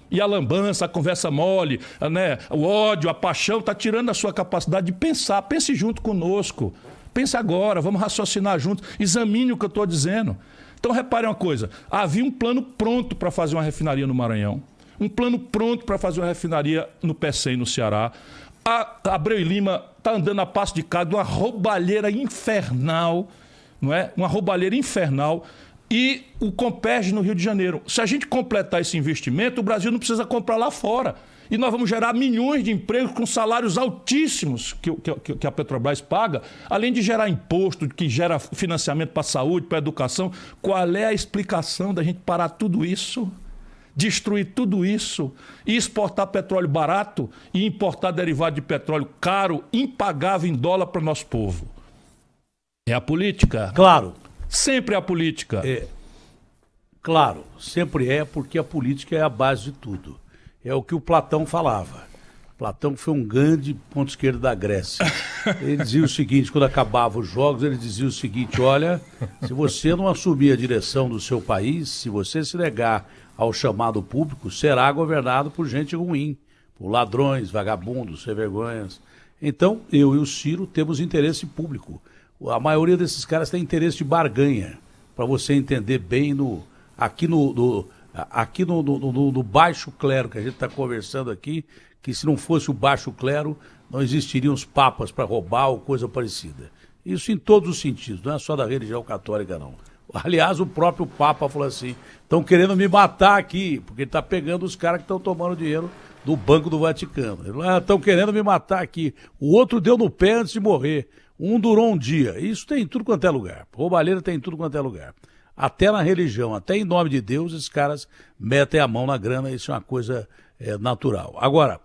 E a lambança, a conversa mole, né, o ódio, a paixão, está tirando a sua capacidade de pensar. Pense junto conosco. Pense agora, vamos raciocinar juntos. Examine o que eu estou dizendo. Então, reparem uma coisa. Havia um plano pronto para fazer uma refinaria no Maranhão. Um plano pronto para fazer uma refinaria no PECEM, no Ceará. A Abreu e Lima está andando a passo de cada, uma roubalheira infernal, não é? Uma roubalheira infernal. E o Comperj no Rio de Janeiro. Se a gente completar esse investimento, o Brasil não precisa comprar lá fora. E nós vamos gerar milhões de empregos com salários altíssimos que a Petrobras paga, além de gerar imposto, que gera financiamento para a saúde, para a educação. Qual é a explicação da gente parar tudo isso, destruir tudo isso e exportar petróleo barato e importar derivado de petróleo caro, impagável em dólar para o nosso povo? É a política. Claro. Sempre é a política. Claro, sempre é, porque a política é a base de tudo. É o que o Platão falava. Platão foi um grande ponto esquerdo da Grécia. Ele dizia o seguinte, quando acabava os jogos, ele dizia o seguinte: olha, se você não assumir a direção do seu país, se você se negar ao chamado público, será governado por gente ruim, por ladrões, vagabundos, sem vergonhas. Então, eu e o Ciro temos interesse público. A maioria desses caras tem interesse de barganha, para você entender bem aqui no baixo clero que a gente está conversando aqui, que se não fosse o baixo clero, não existiriam os papas para roubar ou coisa parecida. Isso em todos os sentidos, não é só da religião católica, não. Aliás, o próprio Papa falou assim: estão querendo me matar aqui, porque ele está pegando os caras que estão tomando dinheiro do Banco do Vaticano. Ele falou: estão querendo me matar aqui. O outro deu no pé antes de morrer. Um durou um dia. Isso tem em tudo quanto é lugar. Roubalheira tem em tudo quanto é lugar. Até na religião, até em nome de Deus, esses caras metem a mão na grana. Isso é uma coisa natural. Agora,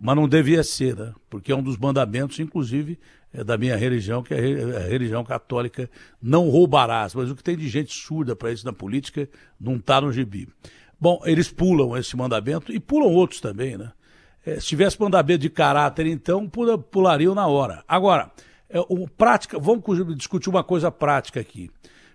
mas não devia ser, né? Porque é um dos mandamentos, inclusive, da minha religião, que é a religião católica: não roubarás. Mas o que tem de gente surda para isso na política não está no gibi. Bom, eles pulam esse mandamento e pulam outros também, né? Se tivesse mandamento de caráter, então, pulariam na hora. Agora, vamos discutir uma coisa prática aqui.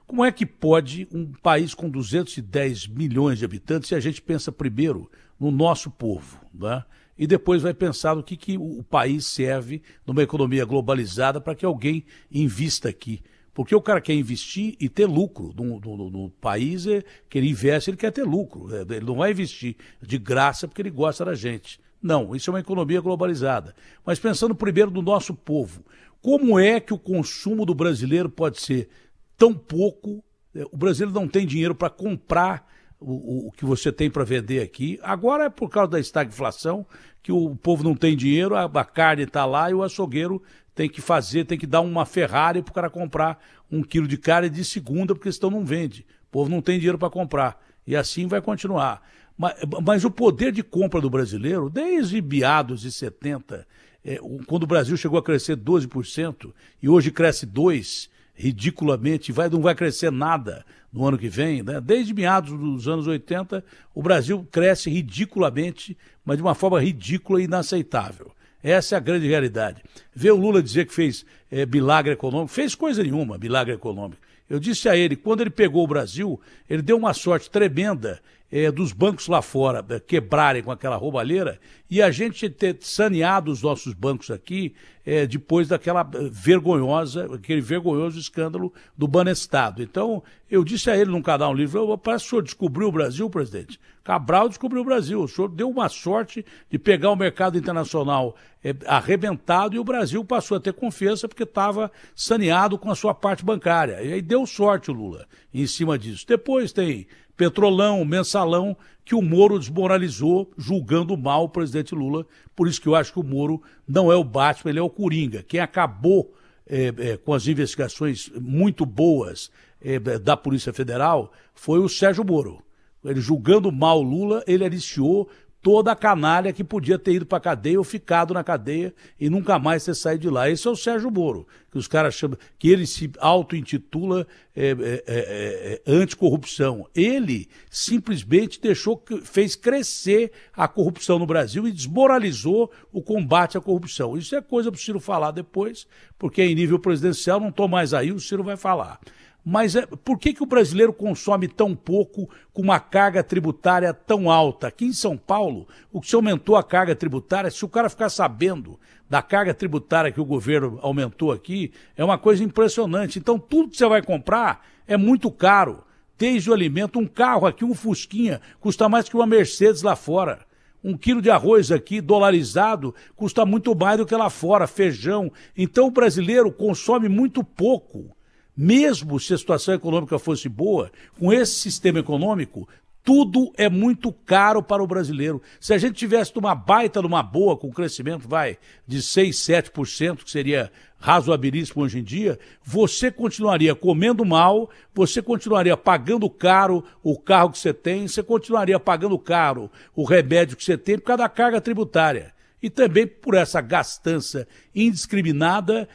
Como é que pode um país com 210 milhões de habitantes, se a gente pensa primeiro no nosso povo, né? E depois vai pensar no que o país serve numa economia globalizada para que alguém invista aqui? Porque o cara quer investir e ter lucro no país, que ele investe, ele quer ter lucro. Ele não vai investir de graça porque ele gosta da gente. Não, isso é uma economia globalizada. Mas pensando primeiro no nosso povo, como é que o consumo do brasileiro pode ser tão pouco? O brasileiro não tem dinheiro para comprar o que você tem para vender aqui. Agora é por causa da estagflação, que o povo não tem dinheiro, a carne está lá e o açougueiro tem que dar uma Ferrari para o cara comprar 1 quilo de carne de segunda, porque senão não vende. O povo não tem dinheiro para comprar. E assim vai continuar. Mas o poder de compra do brasileiro, desde meados de 70, quando o Brasil chegou a crescer 12%, e hoje cresce 2%, ridiculamente, não vai crescer nada no ano que vem, né? Desde meados dos anos 80, o Brasil cresce ridiculamente, mas de uma forma ridícula e inaceitável. Essa é a grande realidade. Ver o Lula dizer que fez milagre econômico, fez coisa nenhuma, milagre econômico. Eu disse a ele, quando ele pegou o Brasil, ele deu uma sorte tremenda dos bancos lá fora quebrarem com aquela roubalheira e a gente ter saneado os nossos bancos aqui depois aquele vergonhoso escândalo do Banestado. Então, eu disse a ele num canal livre, parece que o senhor descobriu o Brasil, presidente. Cabral descobriu o Brasil. O senhor deu uma sorte de pegar o mercado internacional arrebentado e o Brasil passou a ter confiança porque estava saneado com a sua parte bancária. E aí deu sorte o Lula em cima disso. Depois tem Petrolão, Mensalão, que o Moro desmoralizou, julgando mal o presidente Lula. Por isso que eu acho que o Moro não é o Batman, ele é o Coringa. Quem acabou com as investigações muito boas da Polícia Federal foi o Sérgio Moro. Ele julgando mal Lula, ele aliciou toda a canalha que podia ter ido para a cadeia ou ficado na cadeia e nunca mais ter saído de lá. Esse é o Sérgio Moro, que os caras chamam, que ele se auto-intitula anticorrupção. Ele simplesmente fez crescer a corrupção no Brasil e desmoralizou o combate à corrupção. Isso é coisa para o Ciro falar depois, porque em nível presidencial, não estou mais aí, o Ciro vai falar. Mas por que o brasileiro consome tão pouco com uma carga tributária tão alta? Aqui em São Paulo, o que se aumentou a carga tributária, se o cara ficar sabendo da carga tributária que o governo aumentou aqui, é uma coisa impressionante. Então, tudo que você vai comprar é muito caro. Desde o alimento, um carro aqui, um Fusquinha, custa mais que uma Mercedes lá fora. 1 quilo de arroz aqui, dolarizado, custa muito mais do que lá fora, feijão. Então, o brasileiro consome muito pouco. Mesmo se a situação econômica fosse boa, com esse sistema econômico, tudo é muito caro para o brasileiro. Se a gente tivesse numa baita, numa boa, com crescimento, de 6%, 7%, que seria razoabilíssimo hoje em dia, você continuaria comendo mal, você continuaria pagando caro o carro que você tem, você continuaria pagando caro o remédio que você tem por causa da carga tributária. E também por essa gastança indiscriminada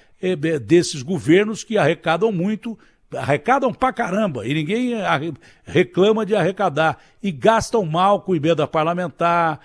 desses governos que arrecadam muito, arrecadam pra caramba, e ninguém reclama de arrecadar, e gastam mal com emenda parlamentar,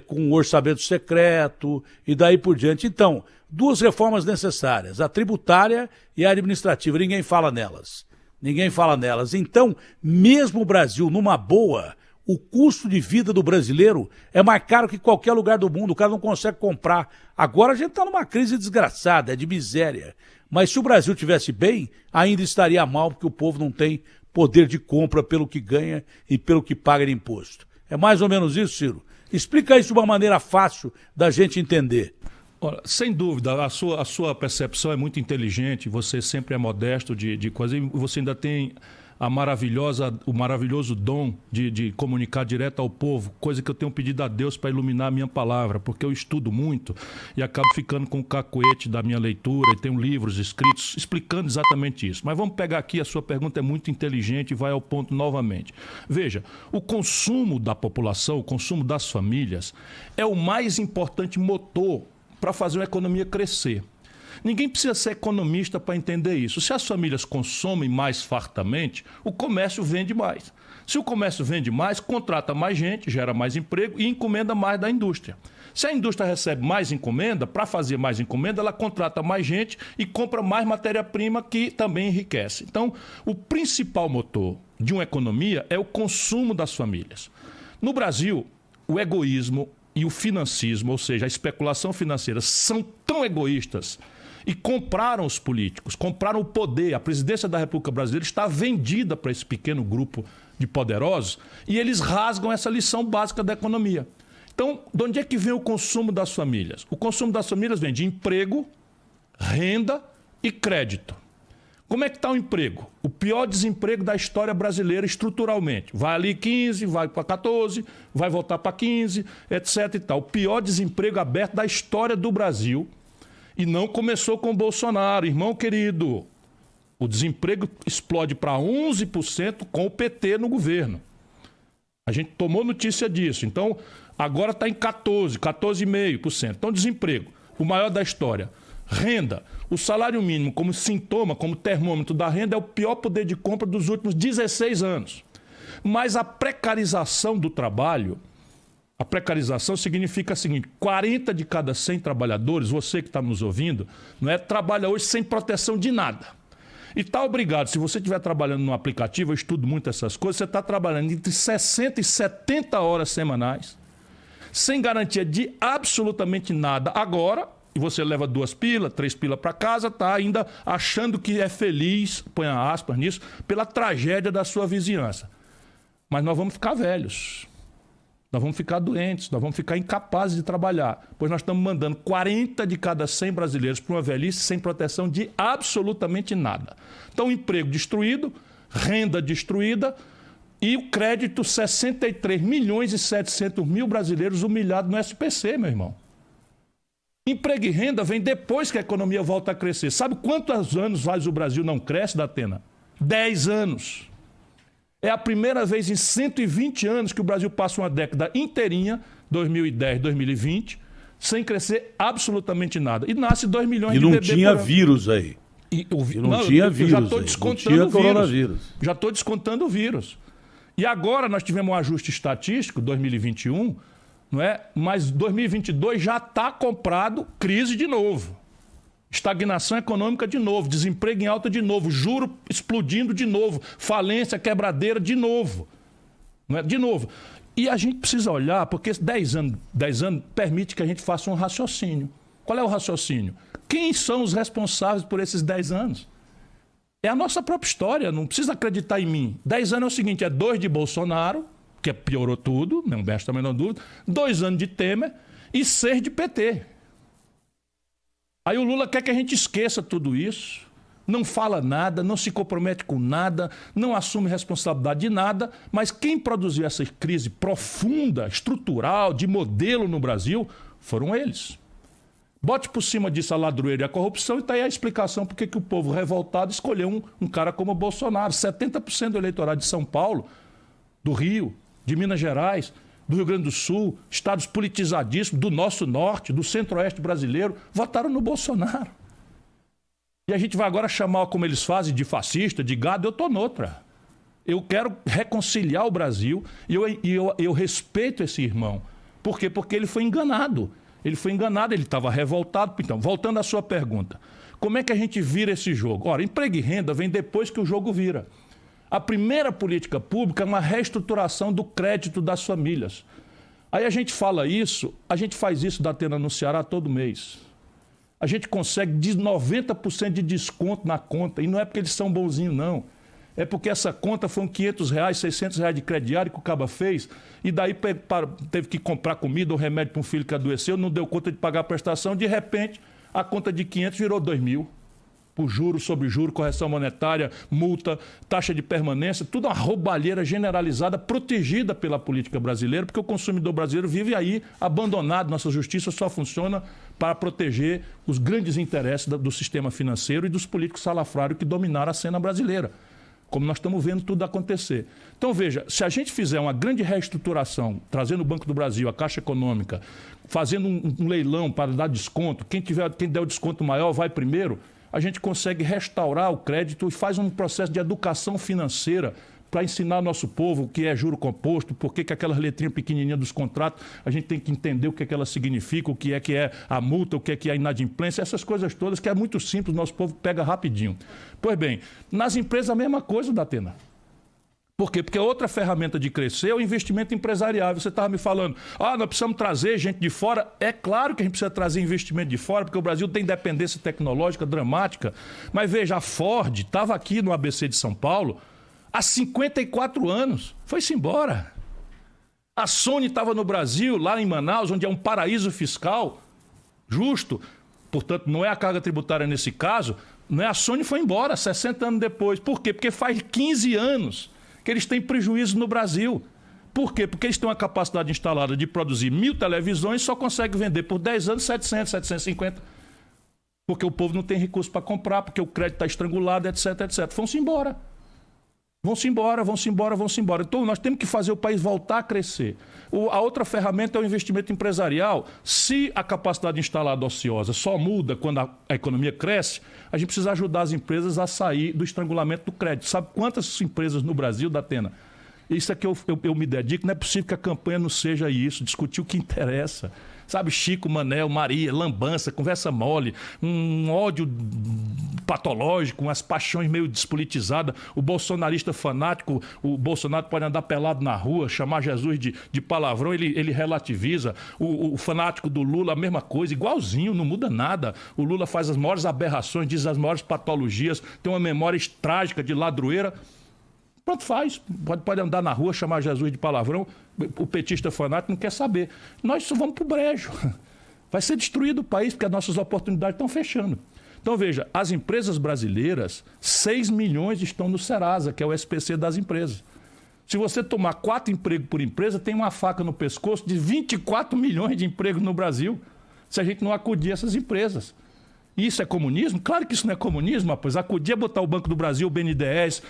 com orçamento secreto, e daí por diante. Então, 2 reformas necessárias, a tributária e a administrativa, ninguém fala nelas. Ninguém fala nelas. Então, mesmo o Brasil numa boa, o custo de vida do brasileiro é mais caro que qualquer lugar do mundo, o cara não consegue comprar. Agora a gente está numa crise desgraçada, de miséria. Mas se o Brasil estivesse bem, ainda estaria mal, porque o povo não tem poder de compra pelo que ganha e pelo que paga de imposto. É mais ou menos isso, Ciro? Explica isso de uma maneira fácil da gente entender. Olha, sem dúvida, a sua percepção é muito inteligente, você sempre é modesto de coisa, e você ainda tem o maravilhoso dom de comunicar direto ao povo, coisa que eu tenho pedido a Deus para iluminar a minha palavra, porque eu estudo muito e acabo ficando com o cacoete da minha leitura, e tenho livros escritos explicando exatamente isso. Mas vamos pegar aqui, a sua pergunta é muito inteligente e vai ao ponto novamente. Veja, o consumo da população, o consumo das famílias, é o mais importante motor para fazer uma economia crescer. Ninguém precisa ser economista para entender isso. Se as famílias consomem mais fartamente, o comércio vende mais. Se o comércio vende mais, contrata mais gente, gera mais emprego e encomenda mais da indústria. Se a indústria recebe mais encomenda, para fazer mais encomenda, ela contrata mais gente e compra mais matéria-prima, que também enriquece. Então, o principal motor de uma economia é o consumo das famílias. No Brasil, o egoísmo e o financismo, ou seja, a especulação financeira, são tão egoístas e compraram os políticos, compraram o poder. A presidência da República Brasileira está vendida para esse pequeno grupo de poderosos e eles rasgam essa lição básica da economia. Então, de onde é que vem o consumo das famílias? O consumo das famílias vem de emprego, renda e crédito. Como é que está o emprego? O pior desemprego da história brasileira estruturalmente. Vai ali 15, vai para 14, vai voltar para 15, etc. e tal. O pior desemprego aberto da história do Brasil. E não começou com o Bolsonaro, irmão querido. O desemprego explode para 11% com o PT no governo. A gente tomou notícia disso. Então, agora está em 14,5%. Então, desemprego, o maior da história. Renda. O salário mínimo, como sintoma, como termômetro da renda, é o pior poder de compra dos últimos 16 anos. Mas a precarização do trabalho, a precarização significa o seguinte: 40 de cada 100 trabalhadores, você que está nos ouvindo, não é, trabalha hoje sem proteção de nada. E está obrigado, se você estiver trabalhando no aplicativo, eu estudo muito essas coisas, você está trabalhando entre 60 e 70 horas semanais, sem garantia de absolutamente nada agora. E você leva 2 pilas, 3 pilas para casa, tá ainda achando que é feliz, põe aspas nisso, pela tragédia da sua vizinhança. Mas nós vamos ficar velhos, nós vamos ficar doentes, nós vamos ficar incapazes de trabalhar, pois nós estamos mandando 40 de cada 100 brasileiros para uma velhice sem proteção de absolutamente nada. Então, emprego destruído, renda destruída e o crédito, 63 milhões e 700 mil brasileiros humilhados no SPC, meu irmão. Emprego e renda vem depois que a economia volta a crescer. Sabe quantos anos faz o Brasil não cresce, Datena? 10 anos. É a primeira vez em 120 anos que o Brasil passa uma década inteirinha, 2010, 2020, sem crescer absolutamente nada. E nasce 2 milhões de bebês. E não tinha vírus aí. Não tinha vírus. Já estou descontando o coronavírus. Já estou descontando o vírus. E agora nós tivemos um ajuste estatístico, 2021, não é? Mas 2022 já está comprado, crise de novo. Estagnação econômica de novo, desemprego em alta de novo, juro explodindo de novo, falência, quebradeira de novo. Não é? De novo. E a gente precisa olhar, porque 10 anos permite que a gente faça um raciocínio. Qual é o raciocínio? Quem são os responsáveis por esses 10 anos? É a nossa própria história, não precisa acreditar em mim. 10 anos é o seguinte, é 2 de Bolsonaro, que piorou tudo, não resta a menor dúvida, 2 anos de Temer e 6 de PT. Aí o Lula quer que a gente esqueça tudo isso, não fala nada, não se compromete com nada, não assume responsabilidade de nada, mas quem produziu essa crise profunda, estrutural, de modelo no Brasil, foram eles. Bote por cima disso a ladroeira e a corrupção e está aí a explicação por que o povo revoltado escolheu um cara como o Bolsonaro. 70% do eleitorado de São Paulo, do Rio, de Minas Gerais, do Rio Grande do Sul, estados politizadíssimos, do nosso norte, do centro-oeste brasileiro, votaram no Bolsonaro. E a gente vai agora chamar, como eles fazem, de fascista, de gado. Eu estou noutra. Eu quero reconciliar o Brasil e eu respeito esse irmão. Por quê? Porque ele foi enganado. Ele foi enganado, ele estava revoltado. Então, voltando à sua pergunta, como é que a gente vira esse jogo? Ora, emprego e renda vem depois que o jogo vira. A primeira política pública é uma reestruturação do crédito das famílias. Aí a gente fala isso, a gente faz isso da Atena no Ceará todo mês. A gente consegue 90% de desconto na conta, e não é porque eles são bonzinhos, não. É porque essa conta foi R$500, R$600 de crediário que o caba fez, e daí teve que comprar comida ou remédio para um filho que adoeceu, não deu conta de pagar a prestação, de repente a conta de 500 virou 2.000. Por juros sobre juros, correção monetária, multa, taxa de permanência, tudo uma roubalheira generalizada, protegida pela política brasileira, porque o consumidor brasileiro vive aí abandonado. Nossa justiça só funciona para proteger os grandes interesses do sistema financeiro e dos políticos salafrários que dominaram a cena brasileira, como nós estamos vendo tudo acontecer. Então, veja, se a gente fizer uma grande reestruturação, trazendo o Banco do Brasil, a Caixa Econômica, fazendo um leilão para dar desconto, quem der o desconto maior vai primeiro, a gente consegue restaurar o crédito e faz um processo de educação financeira para ensinar ao nosso povo o que é juro composto, por que aquelas letrinhas pequenininhas dos contratos, a gente tem que entender o que elas significam, o que é a multa, o que é a inadimplência, essas coisas todas que é muito simples, o nosso povo pega rapidinho. Pois bem, nas empresas a mesma coisa, Datena. Por quê? Porque outra ferramenta de crescer é o investimento empresarial. Você estava me falando, nós precisamos trazer gente de fora. É claro que a gente precisa trazer investimento de fora, porque o Brasil tem dependência tecnológica dramática. Mas veja, a Ford estava aqui no ABC de São Paulo há 54 anos. Foi-se embora. A Sony estava no Brasil, lá em Manaus, onde é um paraíso fiscal justo, portanto, não é a carga tributária nesse caso, não é, a Sony foi embora 60 anos depois. Por quê? Porque faz 15 anos que eles têm prejuízo no Brasil. Por quê? Porque eles têm uma capacidade instalada de produzir 1.000 televisões e só conseguem vender por 10 anos 700, 750. Porque o povo não tem recurso para comprar, porque o crédito está estrangulado, etc, etc. Vão-se embora. Vão-se embora, vão-se embora, vão-se embora. Então, nós temos que fazer o país voltar a crescer. A outra ferramenta é o investimento empresarial. Se a capacidade instalada ociosa só muda quando a economia cresce, a gente precisa ajudar as empresas a sair do estrangulamento do crédito. Sabe quantas empresas no Brasil, Datena? Isso é que eu me dedico. Não é possível que a campanha não seja isso, discutir o que interessa. Sabe, Chico, Manel, Maria, lambança, conversa mole, um ódio patológico, umas paixões meio despolitizadas. O bolsonarista fanático, o Bolsonaro pode andar pelado na rua, chamar Jesus de palavrão, ele relativiza. O fanático do Lula, a mesma coisa, igualzinho, não muda nada. O Lula faz as maiores aberrações, diz as maiores patologias, tem uma memória trágica de ladroeira. Pronto, faz. Pode andar na rua, chamar Jesus de palavrão. O petista fanático não quer saber. Nós só vamos para o brejo. Vai ser destruído o país, porque as nossas oportunidades estão fechando. Então, veja, as empresas brasileiras, 6 milhões estão no Serasa, que é o SPC das empresas. Se você tomar 4 empregos por empresa, tem uma faca no pescoço de 24 milhões de empregos no Brasil, se a gente não acudir essas empresas. Isso é comunismo? Claro que isso não é comunismo, rapaz. Acudir é botar o Banco do Brasil, o BNDES,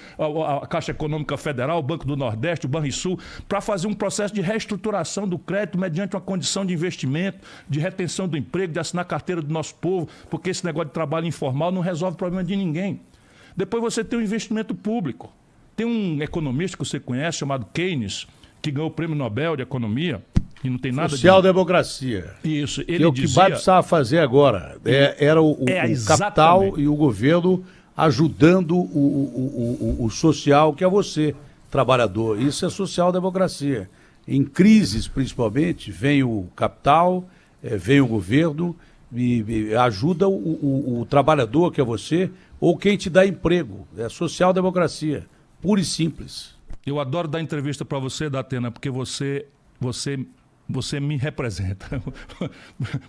a Caixa Econômica Federal, o Banco do Nordeste, o Banrisul, para fazer um processo de reestruturação do crédito mediante uma condição de investimento, de retenção do emprego, de assinar a carteira do nosso povo, porque esse negócio de trabalho informal não resolve o problema de ninguém. Depois você tem o investimento público. Tem um economista que você conhece, chamado Keynes, que ganhou o Prêmio Nobel de Economia, e não tem nada social-democracia. Isso. Ele o que dizia... vai precisar fazer agora. Era o capital e o governo ajudando o social, que é você, trabalhador. Isso é social-democracia. Em crises, principalmente, vem o capital, vem o governo e ajuda o trabalhador, que é você, ou quem te dá emprego. É social-democracia, pura e simples. Eu adoro dar entrevista para você, Datena, porque você me representa.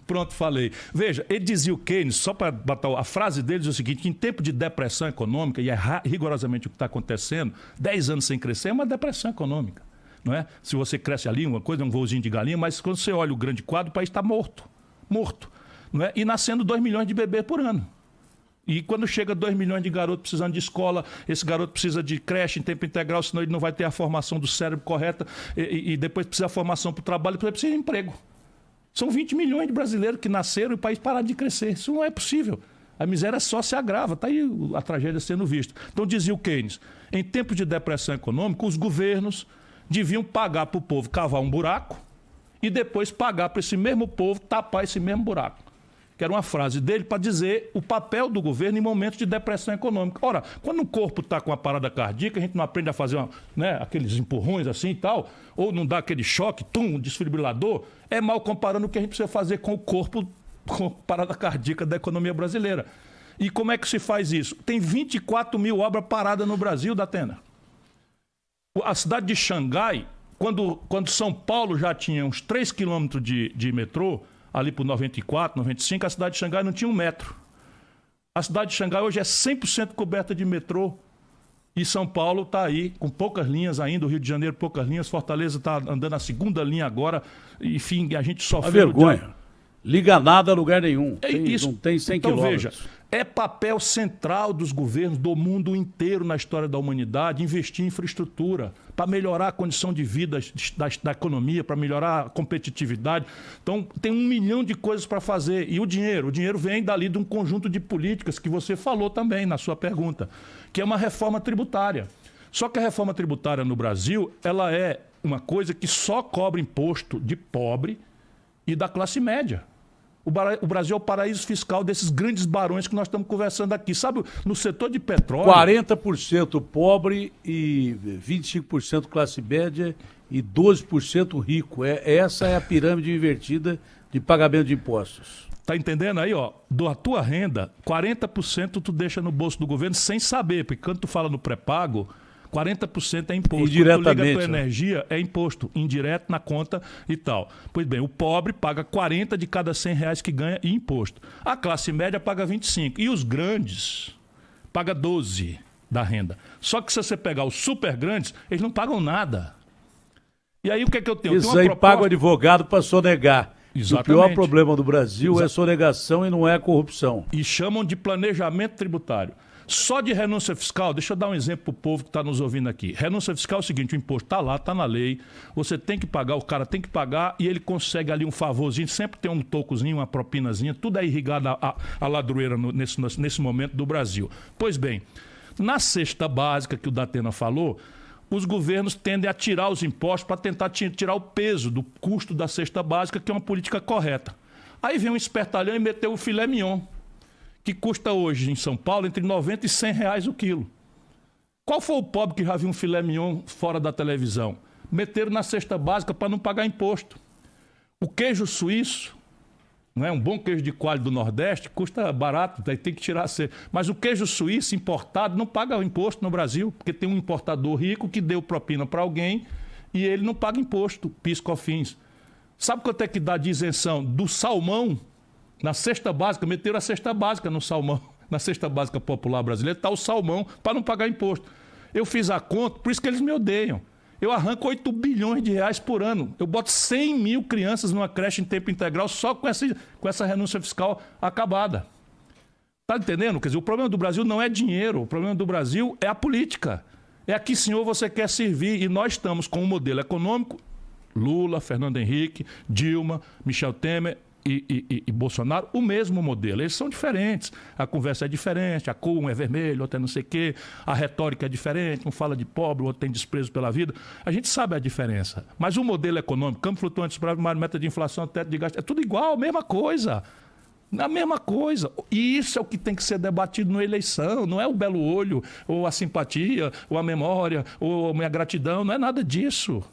Pronto, falei. Veja, ele dizia o Keynes, só para botar a frase dele, diz o seguinte, que em tempo de depressão econômica, e é rigorosamente o que está acontecendo, 10 anos sem crescer é uma depressão econômica. Não é? Se você cresce ali, uma coisa, um voozinho de galinha, mas quando você olha o grande quadro, o país está morto. Não é? E nascendo 2 milhões de bebês por ano. E quando chega 2 milhões de garotos precisando de escola, esse garoto precisa de creche em tempo integral, senão ele não vai ter a formação do cérebro correta e depois precisa da formação para o trabalho, depois precisa de emprego. São 20 milhões de brasileiros que nasceram e o país parar de crescer. Isso não é possível. A miséria só se agrava, está aí a tragédia sendo vista. Então dizia o Keynes, em tempos de depressão econômica, os governos deviam pagar para o povo cavar um buraco e depois pagar para esse mesmo povo tapar esse mesmo buraco. Que era uma frase dele para dizer o papel do governo em momentos de depressão econômica. Ora, quando o corpo está com uma parada cardíaca, a gente não aprende a fazer aqueles empurrões assim e tal, ou não dá aquele choque, um desfibrilador, é mal comparando o que a gente precisa fazer com o corpo com parada cardíaca da economia brasileira. E como é que se faz isso? Tem 24 mil obras paradas no Brasil, Datena. A cidade de Xangai, quando São Paulo já tinha uns 3 quilômetros de metrô, ali por 94, 95, a cidade de Xangai não tinha 1 metro. A cidade de Xangai hoje é 100% coberta de metrô. E São Paulo está aí com poucas linhas ainda, o Rio de Janeiro poucas linhas, Fortaleza está andando a 2ª linha agora. Enfim, a gente sofreu... A vergonha. Liga nada a lugar nenhum. Isso. Não tem 100 então, quilômetros. Veja, é papel central dos governos do mundo inteiro na história da humanidade investir em infraestrutura para melhorar a condição de vida da economia, para melhorar a competitividade. Então, tem 1 milhão de coisas para fazer. E o dinheiro vem dali de um conjunto de políticas que você falou também na sua pergunta, que é uma reforma tributária. Só que a reforma tributária no Brasil, ela é uma coisa que só cobra imposto de pobre e da classe média. O Brasil é o paraíso fiscal desses grandes barões que nós estamos conversando aqui. Sabe, no setor de petróleo... 40% pobre e 25% classe média e 12% rico. Essa é a pirâmide invertida de pagamento de impostos. Tá entendendo aí, ó? Da tua renda, 40% tu deixa no bolso do governo sem saber, porque quando tu fala no pré-pago, 40% é imposto. Indiretamente. Quando tu liga a tua energia, é imposto, indireto na conta e tal. Pois bem, o pobre paga 40 de cada 100 reais que ganha em imposto. A classe média paga 25. E os grandes paga 12 da renda. Só que se você pegar os super grandes, eles não pagam nada. E aí o que é que eu tenho? Isso aí paga o advogado para sonegar. Exatamente. O pior problema do Brasil é sonegação e não é corrupção. E chamam de planejamento tributário. Só de renúncia fiscal, deixa eu dar um exemplo para o povo que está nos ouvindo aqui. Renúncia fiscal é o seguinte, o imposto está lá, está na lei, você tem que pagar, o cara tem que pagar e ele consegue ali um favorzinho, sempre tem um tocozinho, uma propinazinha, tudo é irrigado a ladroeira nesse momento do Brasil. Pois bem, na cesta básica que o Datena falou, os governos tendem a tirar os impostos para tentar tirar o peso do custo da cesta básica, que é uma política correta. Aí vem um espertalhão e meteu o filé mignon, que custa hoje em São Paulo entre 90 e 100 reais o quilo. Qual foi o pobre que já viu um filé mignon fora da televisão? Meteram na cesta básica para não pagar imposto. O queijo suíço, não é? Um bom queijo de coalho do Nordeste, custa barato, daí tem que tirar a cesta. Mas o queijo suíço importado não paga imposto no Brasil, porque tem um importador rico que deu propina para alguém e ele não paga imposto, PIS/COFINS. Sabe quanto é que dá de isenção do salmão? Na cesta básica, meteram a cesta básica no salmão. Na cesta básica popular brasileira está o salmão para não pagar imposto. Eu fiz a conta, por isso que eles me odeiam. Eu arranco 8 bilhões de reais por ano. Eu boto 100 mil crianças numa creche em tempo integral só com essa renúncia fiscal acabada. Tá entendendo? Quer dizer, o problema do Brasil não é dinheiro. O problema do Brasil é a política. É a que, senhor, você quer servir. E nós estamos com um modelo econômico, Lula, Fernando Henrique, Dilma, Michel Temer e Bolsonaro, o mesmo modelo. Eles são diferentes. A conversa é diferente, a cor, um é vermelho, outro é não sei o quê, a retórica é diferente, um fala de pobre, o outro tem desprezo pela vida. A gente sabe a diferença. Mas o modelo econômico, campo flutuante, meta de inflação, teto de gasto, é tudo igual, a mesma coisa. A mesma coisa. E isso é o que tem que ser debatido na eleição. Não é o belo olho, ou a simpatia, ou a memória, ou a minha gratidão. Não é nada disso.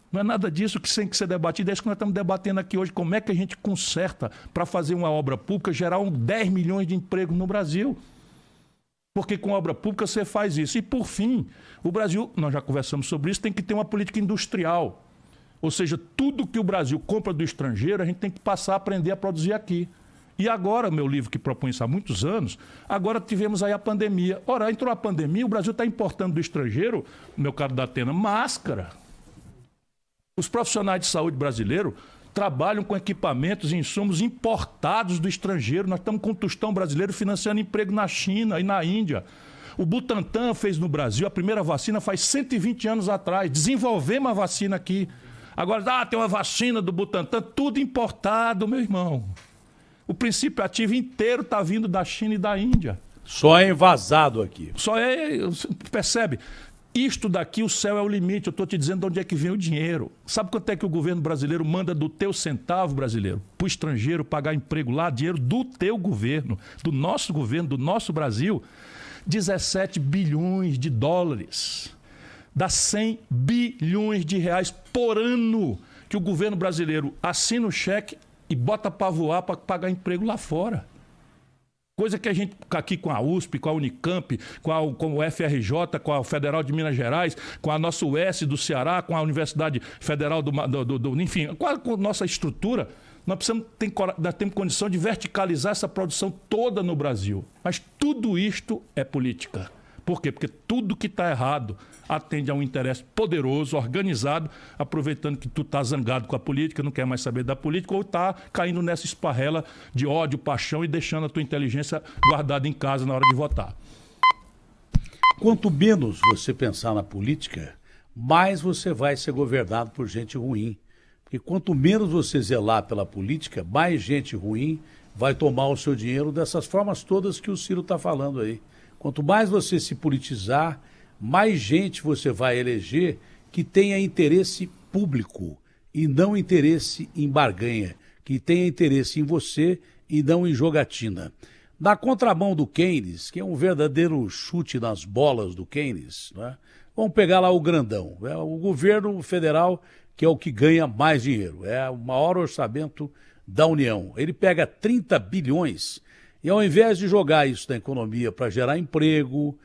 Não é nada disso que tem que ser debatido. É isso que nós estamos debatendo aqui hoje. Como é que a gente conserta para fazer uma obra pública gerar 10 milhões de empregos no Brasil? Porque com obra pública você faz isso. E, por fim, o Brasil, nós já conversamos sobre isso, tem que ter uma política industrial. Ou seja, tudo que o Brasil compra do estrangeiro, a gente tem que passar a aprender a produzir aqui. E agora, meu livro que propõe isso há muitos anos, agora tivemos aí a pandemia. Ora, entrou a pandemia, o Brasil está importando do estrangeiro, meu caro Datena, máscara. Os profissionais de saúde brasileiros trabalham com equipamentos e insumos importados do estrangeiro. Nós estamos com o tostão brasileiro financiando emprego na China e na Índia. O Butantan fez no Brasil a primeira vacina faz 120 anos atrás. Desenvolvemos a vacina aqui. Agora, tem uma vacina do Butantan, tudo importado, meu irmão. O princípio ativo inteiro está vindo da China e da Índia. Só é envasado aqui. Percebe? Isto daqui, o céu é o limite. Eu estou te dizendo de onde é que vem o dinheiro. Sabe quanto é que o governo brasileiro manda do teu centavo brasileiro para o estrangeiro pagar emprego lá? Dinheiro do teu governo, do nosso Brasil. 17 bilhões de dólares. Dá 100 bilhões de reais por ano que o governo brasileiro assina o cheque e bota para voar para pagar emprego lá fora. Coisa que a gente, aqui com a USP, com a Unicamp, com o FRJ, com a Federal de Minas Gerais, com a nossa UES do Ceará, com a Universidade Federal enfim, com a nossa estrutura, nós temos condição de verticalizar essa produção toda no Brasil. Mas tudo isto é política. Por quê? Porque tudo que está errado atende a um interesse poderoso, organizado, aproveitando que tu está zangado com a política, não quer mais saber da política, ou está caindo nessa esparrela de ódio, paixão e deixando a tua inteligência guardada em casa na hora de votar. Quanto menos você pensar na política, mais você vai ser governado por gente ruim. Porque quanto menos você zelar pela política, mais gente ruim vai tomar o seu dinheiro dessas formas todas que o Ciro está falando aí. Quanto mais você se politizar, mais gente você vai eleger que tenha interesse público e não interesse em barganha, que tenha interesse em você e não em jogatina. Na contramão do Keynes, que é um verdadeiro chute nas bolas do Keynes, né? Vamos pegar lá o grandão, é o governo federal que é o que ganha mais dinheiro, é o maior orçamento da União. Ele pega 30 bilhões e ao invés de jogar isso na economia para gerar emprego,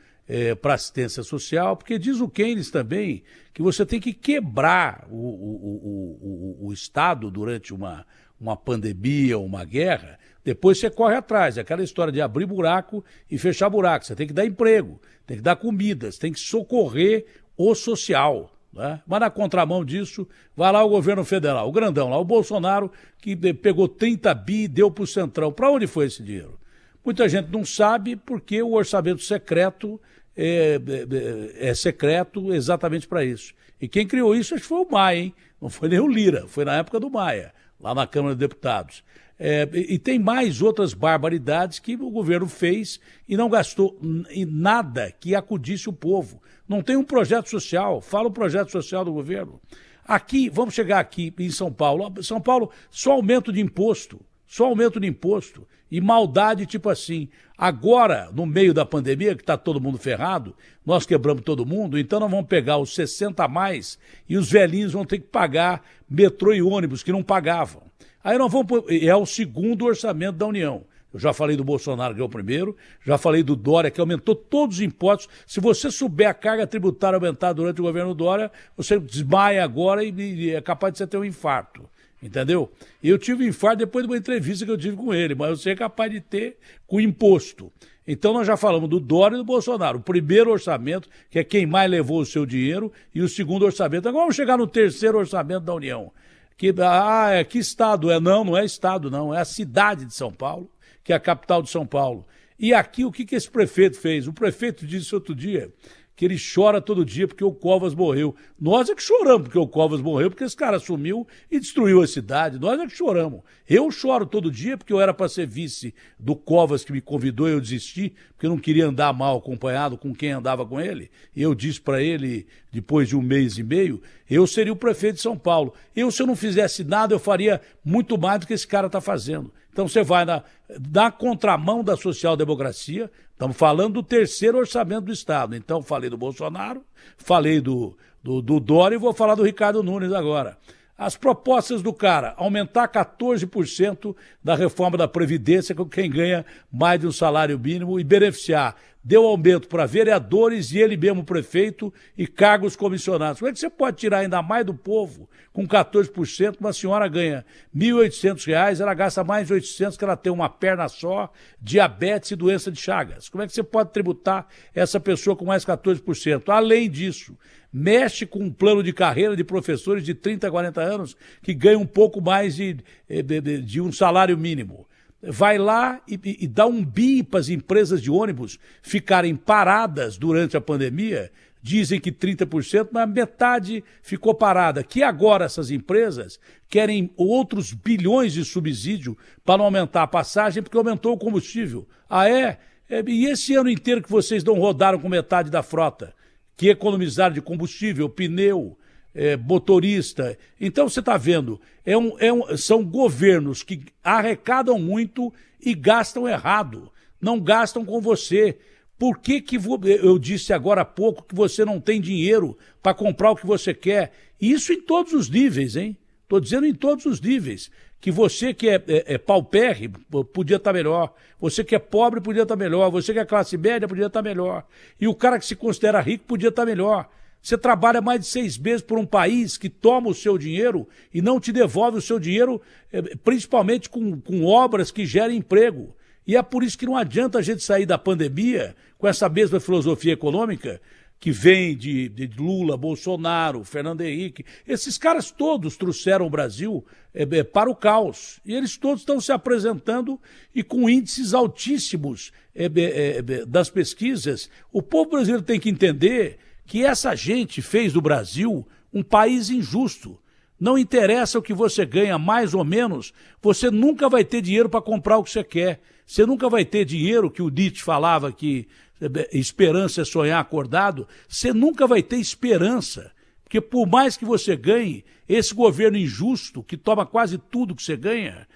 para assistência social, porque diz o Keynes também que você tem que quebrar o Estado durante uma pandemia ou uma guerra, depois você corre atrás. É aquela história de abrir buraco e fechar buraco. Você tem que dar emprego, tem que dar comida, você tem que socorrer o social. Né? Mas na contramão disso, vai lá o governo federal, o grandão lá, o Bolsonaro, que pegou 30 bi e deu para o Centrão. Para onde foi esse dinheiro? Muita gente não sabe porque o orçamento secreto é secreto exatamente para isso. E quem criou isso acho que foi o Maia, hein? Não foi nem o Lira, foi na época do Maia, lá na Câmara de Deputados. E tem mais outras barbaridades que o governo fez e não gastou em nada que acudisse o povo. Não tem um projeto social, fala o projeto social do governo. Aqui, vamos chegar aqui em São Paulo. São Paulo, só aumento de imposto. E maldade tipo assim. Agora, no meio da pandemia, que está todo mundo ferrado, nós quebramos todo mundo, então nós vamos pegar os 60 a mais e os velhinhos vão ter que pagar metrô e ônibus que não pagavam. Aí nós vamos... É o segundo orçamento da União. Eu já falei do Bolsonaro, que é o primeiro, já falei do Dória, que aumentou todos os impostos. Se você souber a carga tributária aumentar durante o governo Dória, você desmaia agora e é capaz de você ter um infarto. Entendeu? Eu tive um infarto depois de uma entrevista que eu tive com ele, mas você é capaz de ter com imposto. Então nós já falamos do Dória e do Bolsonaro. O primeiro orçamento, que é quem mais levou o seu dinheiro, e o segundo orçamento. Agora vamos chegar no terceiro orçamento da União. Que estado é? Não é estado, não. É a cidade de São Paulo, que é a capital de São Paulo. E aqui o que esse prefeito fez? O prefeito disse outro dia que ele chora todo dia porque o Covas morreu. Nós é que choramos porque o Covas morreu, porque esse cara sumiu e destruiu a cidade. Nós é que choramos. Eu choro todo dia porque eu era para ser vice do Covas, que me convidou e eu desisti, porque eu não queria andar mal acompanhado com quem andava com ele. E eu disse para ele, depois de 1 mês e meio, eu seria o prefeito de São Paulo. Se eu não fizesse nada, eu faria muito mais do que esse cara está fazendo. Então você vai na contramão da social-democracia. Estamos falando do terceiro orçamento do Estado. Então falei do Bolsonaro, falei do Dória e vou falar do Ricardo Nunes agora. As propostas do cara, aumentar 14% da reforma da Previdência com quem ganha mais de um salário mínimo e beneficiar. Deu aumento para vereadores e ele mesmo prefeito e cargos comissionados. Como é que você pode tirar ainda mais do povo com 14%? Uma senhora ganha R$ 1.800, ela gasta mais de 800 que ela tem uma perna só, diabetes e doença de Chagas. Como é que você pode tributar essa pessoa com mais 14%? Além disso, mexe com um plano de carreira de professores de 30 a 40 anos que ganham um pouco mais de um salário mínimo. Vai lá e dá um bi para as empresas de ônibus ficarem paradas durante a pandemia. Dizem que 30%, mas metade ficou parada. Que agora essas empresas querem outros bilhões de subsídio para não aumentar a passagem, porque aumentou o combustível. E esse ano inteiro que vocês não rodaram com metade da frota, que economizaram de combustível, pneu, motorista. Então você está vendo, são governos que arrecadam muito e gastam errado, não gastam com você. Por que eu disse agora há pouco que você não tem dinheiro para comprar o que você quer? Isso em todos os níveis, hein? Estou dizendo em todos os níveis. Que você que é paupérrimo podia estar melhor, você que é pobre podia estar melhor, você que é classe média podia estar melhor, e o cara que se considera rico podia estar melhor. Você trabalha mais de 6 meses por um país que toma o seu dinheiro e não te devolve o seu dinheiro, principalmente com obras que gerem emprego. E é por isso que não adianta a gente sair da pandemia com essa mesma filosofia econômica que vem de Lula, Bolsonaro, Fernando Henrique. Esses caras todos trouxeram o Brasil para o caos. E eles todos estão se apresentando e com índices altíssimos das pesquisas. O povo brasileiro tem que entender que essa gente fez do Brasil um país injusto. Não interessa o que você ganha, mais ou menos, você nunca vai ter dinheiro para comprar o que você quer. Você nunca vai ter dinheiro, que o Nietzsche falava que esperança é sonhar acordado. Você nunca vai ter esperança. Porque por mais que você ganhe, esse governo injusto, que toma quase tudo que você ganha,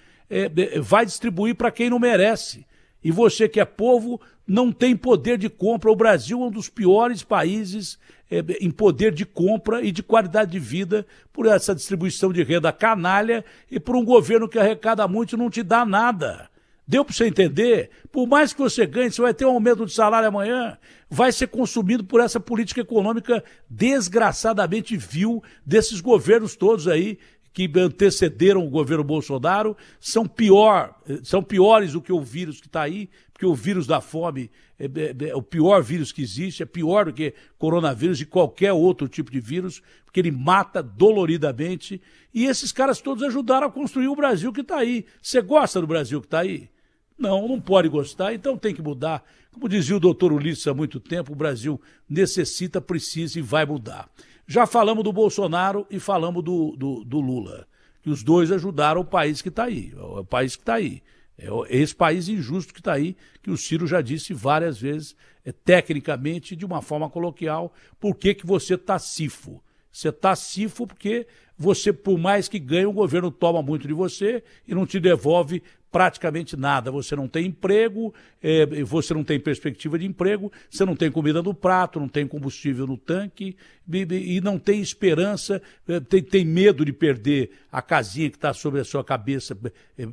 vai distribuir para quem não merece. E você que é povo não tem poder de compra. O Brasil é um dos piores países em poder de compra e de qualidade de vida por essa distribuição de renda canalha e por um governo que arrecada muito e não te dá nada. Deu para você entender? Por mais que você ganhe, você vai ter um aumento de salário amanhã, vai ser consumido por essa política econômica desgraçadamente vil desses governos todos aí que antecederam o governo Bolsonaro, são piores do que o vírus que está aí, porque o vírus da fome é o pior vírus que existe, é pior do que coronavírus e qualquer outro tipo de vírus, porque ele mata doloridamente, e esses caras todos ajudaram a construir o Brasil que está aí. Você gosta do Brasil que está aí? Não pode gostar, então tem que mudar. Como dizia o doutor Ulisses há muito tempo, o Brasil necessita, precisa e vai mudar. Já falamos do Bolsonaro e falamos do Lula, que os dois ajudaram o país que está aí, o país que está aí. É esse país injusto que está aí, que o Ciro já disse várias vezes, tecnicamente, de uma forma coloquial, por que você está cifo? Você está cifo porque você, por mais que ganhe, o governo toma muito de você e não te devolve praticamente nada. Você não tem emprego, você não tem perspectiva de emprego, você não tem comida no prato, não tem combustível no tanque e não tem esperança, tem medo de perder a casinha que está sobre a sua cabeça,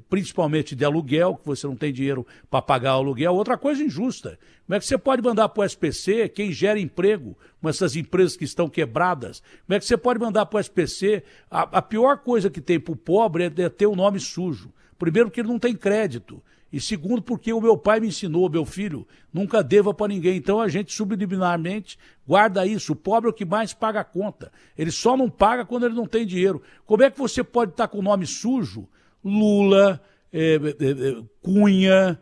principalmente de aluguel, que você não tem dinheiro para pagar o aluguel. Outra coisa injusta, como é que você pode mandar para o SPC quem gera emprego, com essas empresas que estão quebradas? Como é que você pode mandar para o SPC? A pior coisa que tem para o pobre é ter o nome sujo. Primeiro, porque ele não tem crédito. E segundo, porque o meu pai me ensinou, meu filho, nunca deva para ninguém. Então a gente subliminarmente guarda isso. O pobre é o que mais paga a conta. Ele só não paga quando ele não tem dinheiro. Como é que você pode estar com o nome sujo? Lula, Cunha,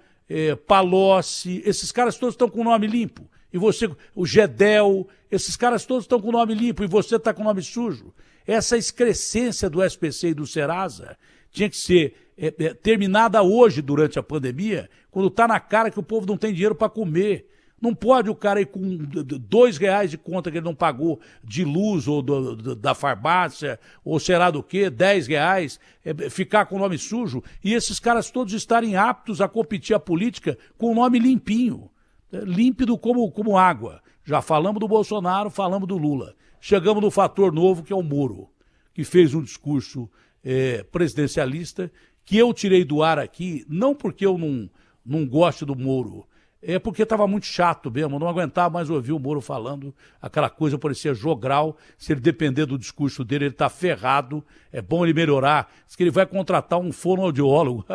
Palocci, esses caras todos estão com o nome limpo. E você, o Gedel, esses caras todos estão com o nome limpo e você está com o nome sujo. Essa excrescência do SPC e do Serasa tinha que ser terminada hoje, durante a pandemia, quando está na cara que o povo não tem dinheiro para comer. Não pode o cara ir com R$2 de conta que ele não pagou de luz ou da farmácia, ou será do quê, R$10, ficar com o nome sujo, e esses caras todos estarem aptos a competir a política com o nome limpinho, límpido como água. Já falamos do Bolsonaro, falamos do Lula. Chegamos no fator novo, que é o Moro, que fez um discurso presidencialista, que eu tirei do ar aqui, não porque eu não gosto do Moro, é porque estava muito chato mesmo, eu não aguentava mais ouvir o Moro falando, aquela coisa parecia jogral, se ele depender do discurso dele, ele está ferrado, é bom ele melhorar, diz que ele vai contratar um fonoaudiólogo,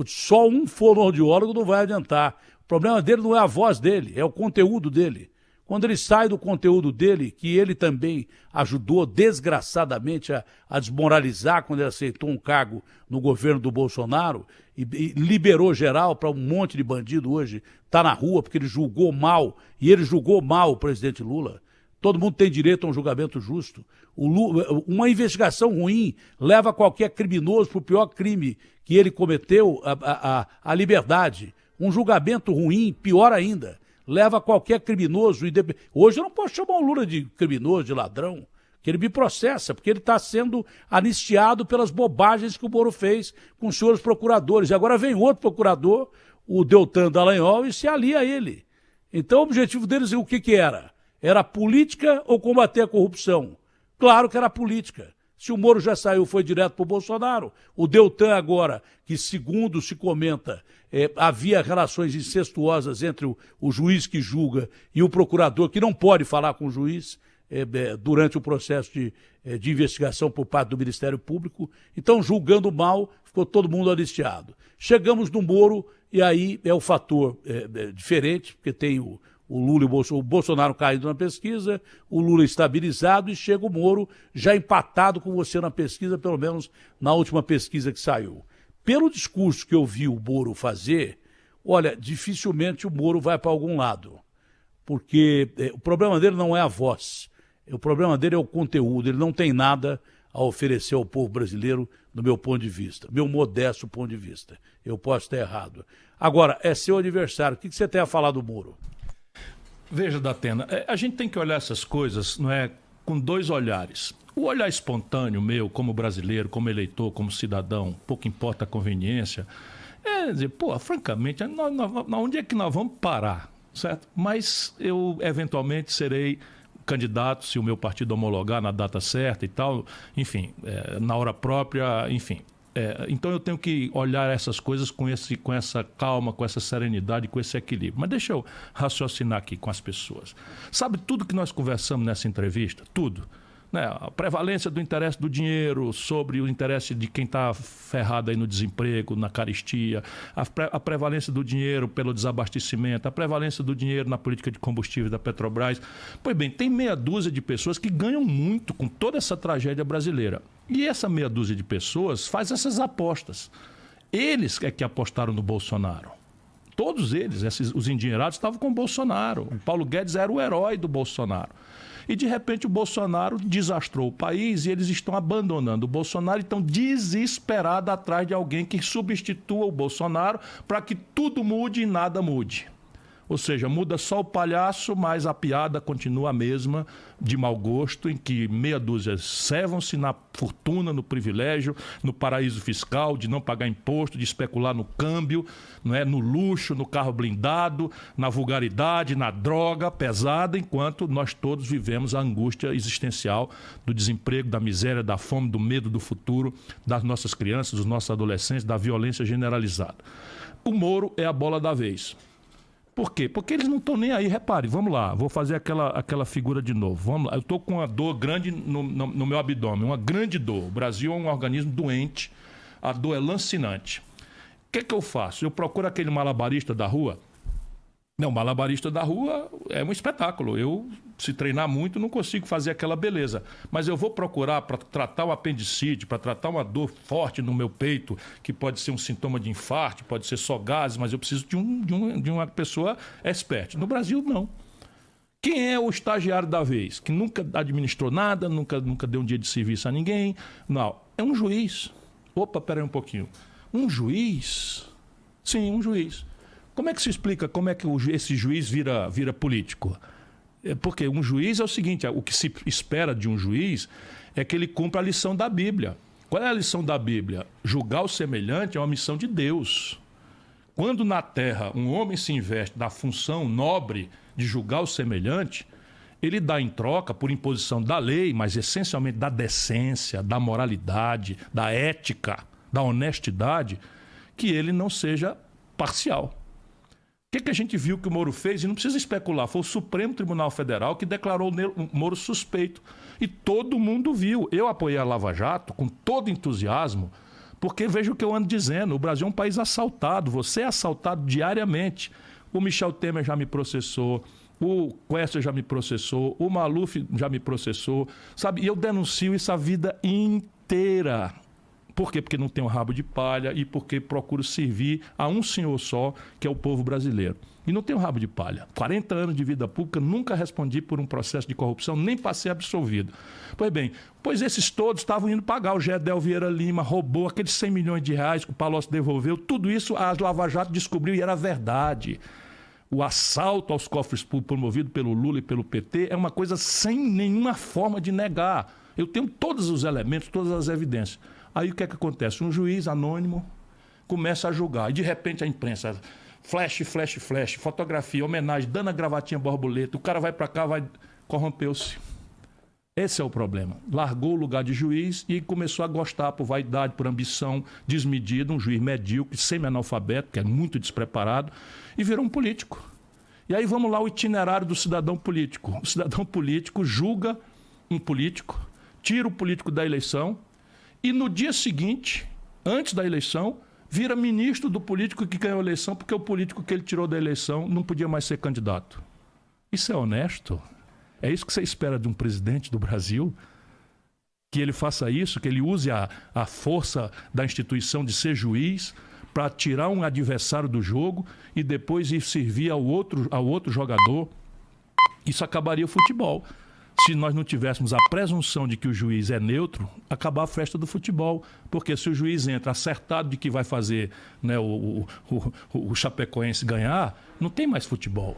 só um fonoaudiólogo não vai adiantar, o problema dele não é a voz dele, é o conteúdo dele. Quando ele sai do conteúdo dele, que ele também ajudou desgraçadamente a desmoralizar quando ele aceitou um cargo no governo do Bolsonaro e liberou geral para um monte de bandido hoje, está na rua porque ele julgou mal, e ele julgou mal o presidente Lula. Todo mundo tem direito a um julgamento justo. Uma investigação ruim leva qualquer criminoso para o pior crime que ele cometeu, a liberdade. Um julgamento ruim, pior ainda, leva qualquer criminoso. Hoje eu não posso chamar o Lula de criminoso, de ladrão, que ele me processa, porque ele está sendo anistiado pelas bobagens que o Moro fez com os senhores procuradores. E agora vem outro procurador, o Deltan Dallagnol, e se alia a ele. Então o objetivo deles, o que era? Era política ou combater a corrupção? Claro que era política. Se o Moro já saiu, foi direto para o Bolsonaro. O Deltan agora, que segundo se comenta, havia relações incestuosas entre o juiz que julga e o procurador, que não pode falar com o juiz durante o processo de investigação por parte do Ministério Público. Então, julgando mal, ficou todo mundo anistiado. Chegamos no Moro, e aí é o fator diferente, porque tem o Lula e o Bolsonaro caindo na pesquisa, o Lula estabilizado, e chega o Moro já empatado com você na pesquisa, pelo menos na última pesquisa que saiu. Pelo discurso que eu vi o Moro fazer, olha, dificilmente o Moro vai para algum lado, porque o problema dele não é a voz, o problema dele é o conteúdo, ele não tem nada a oferecer ao povo brasileiro, do meu ponto de vista, meu modesto ponto de vista. Eu posso estar errado. Agora, é seu adversário, o que você tem a falar do Moro? Veja, Datena, a gente tem que olhar essas coisas, não é, com dois olhares. O olhar espontâneo meu, como brasileiro, como eleitor, como cidadão, pouco importa a conveniência, é dizer, pô, francamente, onde é que nós vamos parar, certo? Mas eu, eventualmente, serei candidato, se o meu partido homologar na data certa e tal, enfim, na hora própria, enfim. Então eu tenho que olhar essas coisas com essa calma, com essa serenidade, com esse equilíbrio. Mas deixa eu raciocinar aqui com as pessoas. Sabe tudo que nós conversamos nessa entrevista? Tudo. Né? A prevalência do interesse do dinheiro sobre o interesse de quem está ferrado aí no desemprego, na carestia, a prevalência do dinheiro pelo desabastecimento, a prevalência do dinheiro na política de combustível da Petrobras. Pois bem, tem meia dúzia de pessoas que ganham muito com toda essa tragédia brasileira. E essa meia dúzia de pessoas faz essas apostas. Eles é que apostaram no Bolsonaro. Todos eles, os endinheirados, estavam com o Bolsonaro. O Paulo Guedes era o herói do Bolsonaro. E, de repente, o Bolsonaro desastrou o país e eles estão abandonando o Bolsonaro e estão desesperados atrás de alguém que substitua o Bolsonaro para que tudo mude e nada mude. Ou seja, muda só o palhaço, mas a piada continua a mesma, de mau gosto, em que meia dúzia servam-se na fortuna, no privilégio, no paraíso fiscal, de não pagar imposto, de especular no câmbio, não é? No luxo, no carro blindado, na vulgaridade, na droga pesada, enquanto nós todos vivemos a angústia existencial do desemprego, da miséria, da fome, do medo do futuro, das nossas crianças, dos nossos adolescentes, da violência generalizada. O Moro é a bola da vez. Por quê? Porque eles não estão nem aí. Repare, vamos lá, vou fazer aquela figura de novo. Vamos lá. Eu estou com uma dor grande no meu abdômen, uma grande dor. O Brasil é um organismo doente, a dor é lancinante. O que eu faço? Eu procuro aquele malabarista da rua. Não, malabarista da rua é um espetáculo. Eu, se treinar muito, não consigo fazer aquela beleza. Mas eu vou procurar para tratar o apendicite, para tratar uma dor forte no meu peito, que pode ser um sintoma de infarto, pode ser só gases, mas eu preciso de uma pessoa expert. No Brasil, não. Quem é o estagiário da vez? Que nunca administrou nada, nunca deu um dia de serviço a ninguém. Não, é um juiz. Opa, peraí um pouquinho. Um juiz? Sim, um juiz. Como é que se explica como é que esse juiz vira político? Porque um juiz é o seguinte, o que se espera de um juiz é que ele cumpra a lição da Bíblia. Qual é a lição da Bíblia? Julgar o semelhante é uma missão de Deus. Quando na terra um homem se investe na função nobre de julgar o semelhante, ele dá em troca, por imposição da lei, mas essencialmente da decência, da moralidade, da ética, da honestidade, que ele não seja parcial. O que a gente viu que o Moro fez? E não precisa especular, foi o Supremo Tribunal Federal que declarou o Moro suspeito. E todo mundo viu. Eu apoiei a Lava Jato com todo entusiasmo, porque veja o que eu ando dizendo, o Brasil é um país assaltado, você é assaltado diariamente. O Michel Temer já me processou, o Quester já me processou, o Maluf já me processou, sabe? E eu denuncio isso a vida inteira. Por quê? Porque não tenho rabo de palha e porque procuro servir a um senhor só, que é o povo brasileiro. E não tenho rabo de palha. 40 anos de vida pública, nunca respondi por um processo de corrupção, nem passei absolvido. Pois bem, esses todos estavam indo pagar. O Gedel Vieira Lima roubou aqueles 100 milhões de reais que o Palocci devolveu. Tudo isso a Lava Jato descobriu e era verdade. O assalto aos cofres públicos promovido pelo Lula e pelo PT é uma coisa sem nenhuma forma de negar. Eu tenho todos os elementos, todas as evidências. Aí o que é que acontece? Um juiz anônimo começa a julgar. E de repente a imprensa, flash, fotografia, homenagem, dando a gravatinha borboleta. O cara vai para cá, corrompeu-se. Esse é o problema. Largou o lugar de juiz e começou a gostar por vaidade, por ambição desmedida, um juiz medíocre, semi-analfabeto, que é muito despreparado, e virou um político. E aí vamos lá o itinerário do cidadão político. O cidadão político julga um político, tira o político da eleição, e no dia seguinte, antes da eleição, vira ministro do político que ganhou a eleição, porque o político que ele tirou da eleição não podia mais ser candidato. Isso é honesto? É isso que você espera de um presidente do Brasil? Que ele faça isso, que ele use a força da instituição de ser juiz para tirar um adversário do jogo e depois ir servir ao outro jogador? Isso acabaria o futebol. Se nós não tivéssemos a presunção de que o juiz é neutro, acabar a festa do futebol. Porque se o juiz entra acertado de que vai fazer, né, o Chapecoense ganhar, não tem mais futebol.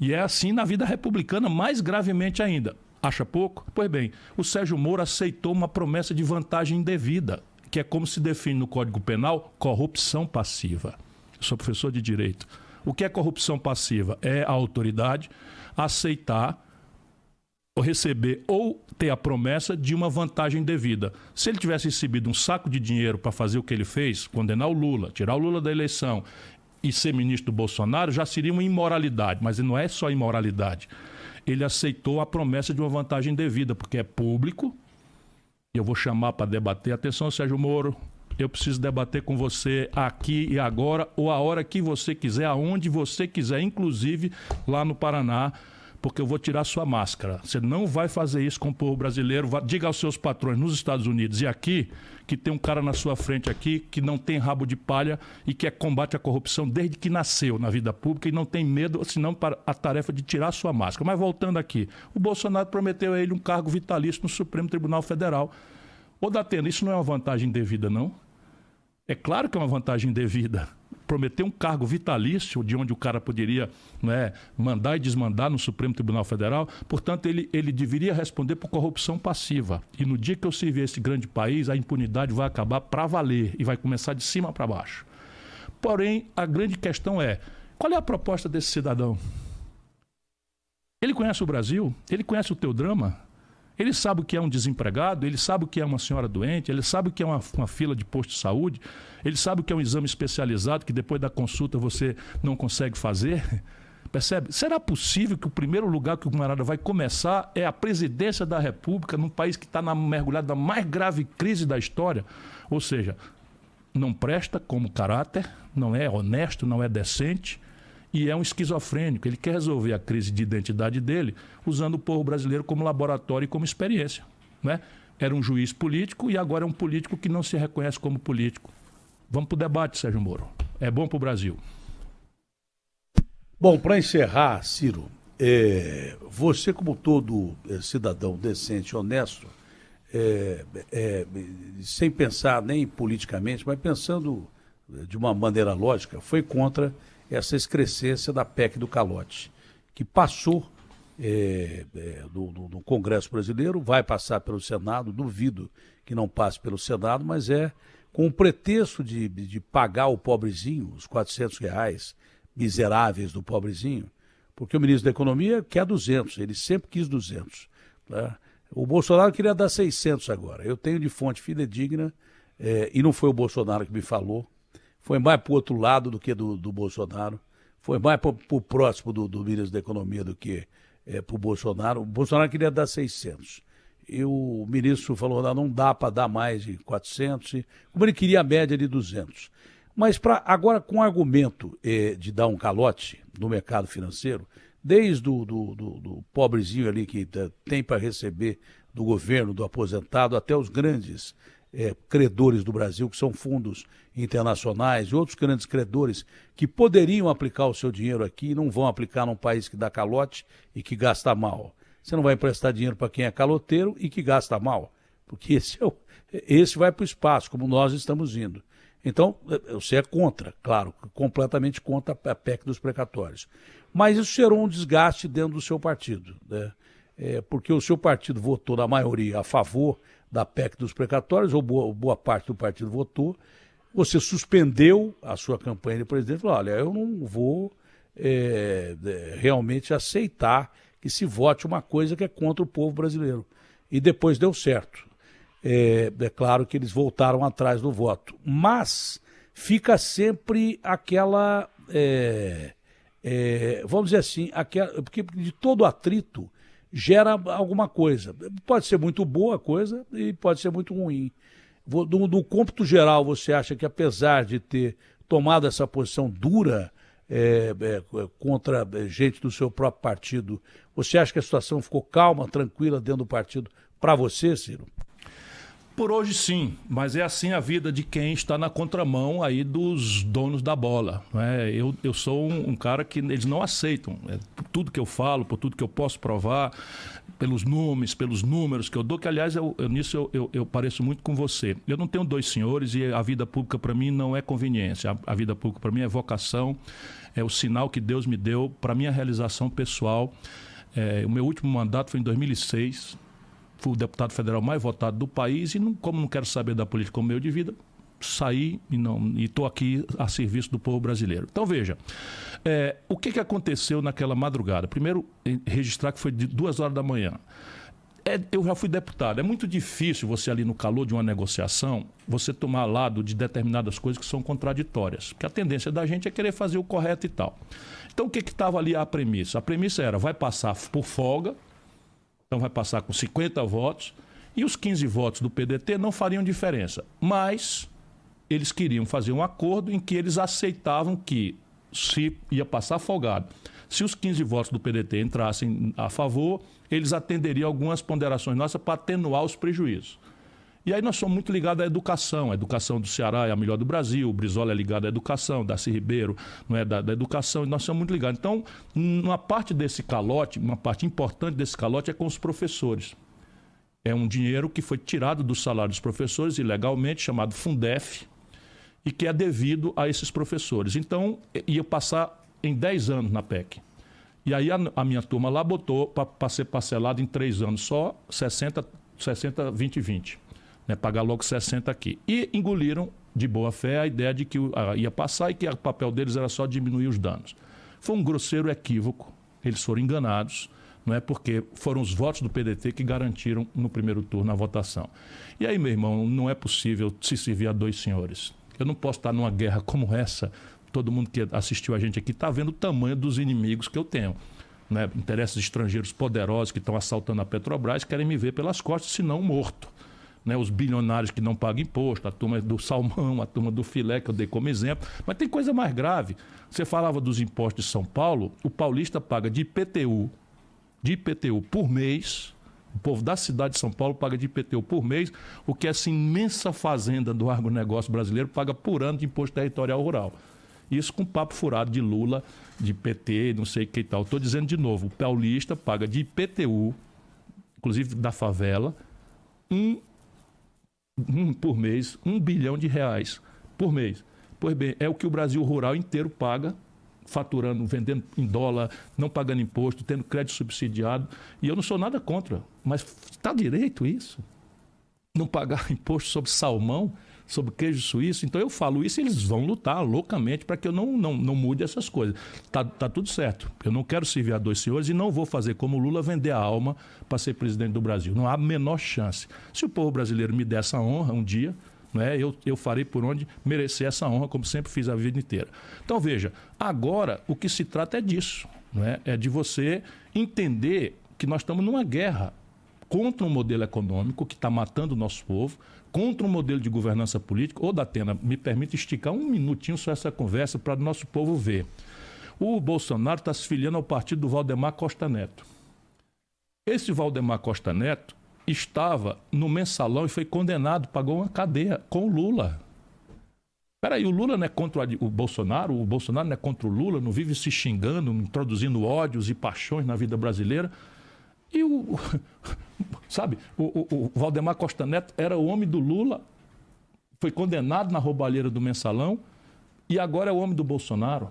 E é assim na vida republicana, mais gravemente ainda. Acha pouco? Pois bem, o Sérgio Moro aceitou uma promessa de vantagem indevida, que é como se define no Código Penal, corrupção passiva. Eu sou professor de Direito. O que é corrupção passiva? É a autoridade aceitar receber ou ter a promessa de uma vantagem devida. Se ele tivesse recebido um saco de dinheiro para fazer o que ele fez, condenar o Lula, tirar o Lula da eleição e ser ministro do Bolsonaro, já seria uma imoralidade, mas não é só imoralidade. Ele aceitou a promessa de uma vantagem devida, porque é público. Eu vou chamar para debater. Atenção, Sérgio Moro, eu preciso debater com você aqui e agora, ou a hora que você quiser, aonde você quiser, inclusive lá no Paraná, porque eu vou tirar sua máscara. Você não vai fazer isso com o povo brasileiro. Diga aos seus patrões nos Estados Unidos e aqui que tem um cara na sua frente aqui que não tem rabo de palha e que combate a corrupção desde que nasceu na vida pública e não tem medo, senão para a tarefa de tirar sua máscara. Mas voltando aqui, o Bolsonaro prometeu a ele um cargo vitalício no Supremo Tribunal Federal. Ô, Datena, isso não é uma vantagem devida, não? É claro que é uma vantagem devida. Prometer um cargo vitalício, de onde o cara poderia, mandar e desmandar no Supremo Tribunal Federal, portanto, ele deveria responder por corrupção passiva. E no dia que eu servir esse grande país, a impunidade vai acabar para valer e vai começar de cima para baixo. Porém, a grande questão é, qual é a proposta desse cidadão? Ele conhece o Brasil? Ele conhece o teu drama? Ele sabe o que é um desempregado, ele sabe o que é uma senhora doente, ele sabe o que é uma fila de posto de saúde, ele sabe o que é um exame especializado que depois da consulta você não consegue fazer. Percebe? Será possível que o primeiro lugar que o camarada vai começar é a presidência da República num país que está mergulhado na mais grave crise da história? Ou seja, não presta como caráter, não é honesto, não é decente, e é um esquizofrênico. Ele quer resolver a crise de identidade dele usando o povo brasileiro como laboratório e como experiência. Né? Era um juiz político e agora é um político que não se reconhece como político. Vamos para o debate, Sérgio Moro. É bom para o Brasil. Bom, para encerrar, Ciro, você como todo cidadão decente e honesto, sem pensar nem politicamente, mas pensando de uma maneira lógica, foi contra essa excrescência da PEC do calote, que passou no Congresso brasileiro, vai passar pelo Senado, duvido que não passe pelo Senado, mas com o pretexto de pagar o pobrezinho, os R$400 miseráveis do pobrezinho, porque o ministro da Economia quer 200, ele sempre quis 200. Tá? O Bolsonaro queria dar 600 agora. Eu tenho de fonte fidedigna, e não foi o Bolsonaro que me falou, foi mais para o outro lado do que do Bolsonaro, foi mais para o próximo do ministro da Economia do que para o Bolsonaro. O Bolsonaro queria dar 600. E o ministro falou, não dá para dar mais de 400, como ele queria a média de 200. Mas agora, com o argumento de dar um calote no mercado financeiro, desde do pobrezinho ali que tem para receber do governo, do aposentado, até os grandes credores do Brasil, que são fundos internacionais e outros grandes credores que poderiam aplicar o seu dinheiro aqui e não vão aplicar num país que dá calote e que gasta mal. Você não vai emprestar dinheiro para quem é caloteiro e que gasta mal, porque esse vai para o espaço, como nós estamos indo. Então, você é contra, claro, completamente contra a PEC dos precatórios. Mas isso gerou um desgaste dentro do seu partido, né? Porque o seu partido votou, na maioria, a favor da PEC dos precatórios, ou boa parte do partido votou. Você suspendeu a sua campanha de presidente e falou, olha, eu não vou realmente aceitar que se vote uma coisa que é contra o povo brasileiro. E depois deu certo. É claro que eles voltaram atrás do voto. Mas fica sempre aquela, vamos dizer assim, porque de todo atrito gera alguma coisa. Pode ser muito boa a coisa e pode ser muito ruim. No cômputo geral, você acha que apesar de ter tomado essa posição dura contra gente do seu próprio partido, você acha que a situação ficou calma, tranquila dentro do partido para você, Ciro? Por hoje sim, mas é assim a vida de quem está na contramão aí dos donos da bola. Né? Eu sou um cara que eles não aceitam. Por tudo que eu falo, por tudo que eu posso provar, pelos números que eu dou, que aliás nisso eu pareço muito com você. Eu não tenho dois senhores e a vida pública para mim não é conveniência. A vida pública para mim é vocação, é o sinal que Deus me deu para minha realização pessoal. O meu último mandato foi em 2006. Fui o deputado federal mais votado do país e, como não quero saber da política como meio de vida, saí e estou aqui a serviço do povo brasileiro. Então, veja, o que aconteceu naquela madrugada? Primeiro, registrar que foi de 2 horas da manhã. Eu já fui deputado. É muito difícil você ali no calor de uma negociação, você tomar lado de determinadas coisas que são contraditórias. Porque a tendência da gente é querer fazer o correto e tal. Então, o que estava ali a premissa? A premissa era, vai passar por folga, então vai passar com 50 votos, e os 15 votos do PDT não fariam diferença. Mas eles queriam fazer um acordo em que eles aceitavam que, se ia passar folgado, se os 15 votos do PDT entrassem a favor, eles atenderiam algumas ponderações nossas para atenuar os prejuízos. E aí nós somos muito ligados à educação. A educação do Ceará é a melhor do Brasil, o Brizola é ligado à educação, Darcy Ribeiro não é da educação, e nós somos muito ligados. Então, uma parte desse calote, uma parte importante desse calote é com os professores. É um dinheiro que foi tirado do salário dos professores ilegalmente, chamado Fundef, e que é devido a esses professores. Então, ia passar em 10 anos na PEC. E aí a minha turma lá botou para ser parcelado em 3 anos só, 60, 20 e 20. Né? Pagar logo 60 aqui. E engoliram de boa fé a ideia de que ia passar e que o papel deles era só diminuir os danos. Foi um grosseiro equívoco. Eles foram enganados, não é? Porque foram os votos do PDT que garantiram no primeiro turno a votação. E aí, meu irmão, não é possível se servir a 2 senhores. Eu não posso estar numa guerra como essa. Todo mundo que assistiu a gente aqui está vendo o tamanho dos inimigos que eu tenho. Né? Interesses estrangeiros poderosos que estão assaltando a Petrobras querem me ver pelas costas, senão morto. Né? Os bilionários que não pagam imposto, a turma do salmão, a turma do filé, que eu dei como exemplo. Mas tem coisa mais grave. Você falava dos impostos de São Paulo, o paulista paga de IPTU por mês. O povo da cidade de São Paulo paga de IPTU por mês, o que essa imensa fazenda do agronegócio brasileiro paga por ano de imposto territorial rural. Isso com papo furado de Lula, de PT, não sei o que e tal. Estou dizendo de novo, o paulista paga de IPTU, inclusive da favela, por mês, R$1 bilhão por mês. Pois bem, é o que o Brasil rural inteiro paga, faturando, vendendo em dólar, não pagando imposto, tendo crédito subsidiado. E eu não sou nada contra, mas está direito isso? Não pagar imposto sobre salmão, sobre queijo suíço? Então eu falo isso e eles vão lutar loucamente para que eu não mude essas coisas. Tá tudo certo. Eu não quero servir a 2 senhores e não vou fazer como Lula, vender a alma para ser presidente do Brasil. Não há a menor chance. Se o povo brasileiro me der essa honra um dia, né, eu farei por onde merecer essa honra, como sempre fiz a vida inteira. Então veja, agora o que se trata é disso. Né? É de você entender que nós estamos numa guerra contra um modelo econômico que está matando o nosso povo, contra um modelo de governança política. Ô, Datena, me permite esticar um minutinho só essa conversa para o nosso povo ver. O Bolsonaro está se filiando ao partido do Valdemar Costa Neto. Esse Valdemar Costa Neto estava no Mensalão e foi condenado, pagou uma cadeia com o Lula. Peraí, o Lula não é contra o Bolsonaro não é contra o Lula, não vive se xingando, introduzindo ódios e paixões na vida brasileira. E o Valdemar Costa Neto era o homem do Lula, foi condenado na roubalheira do Mensalão e agora é o homem do Bolsonaro.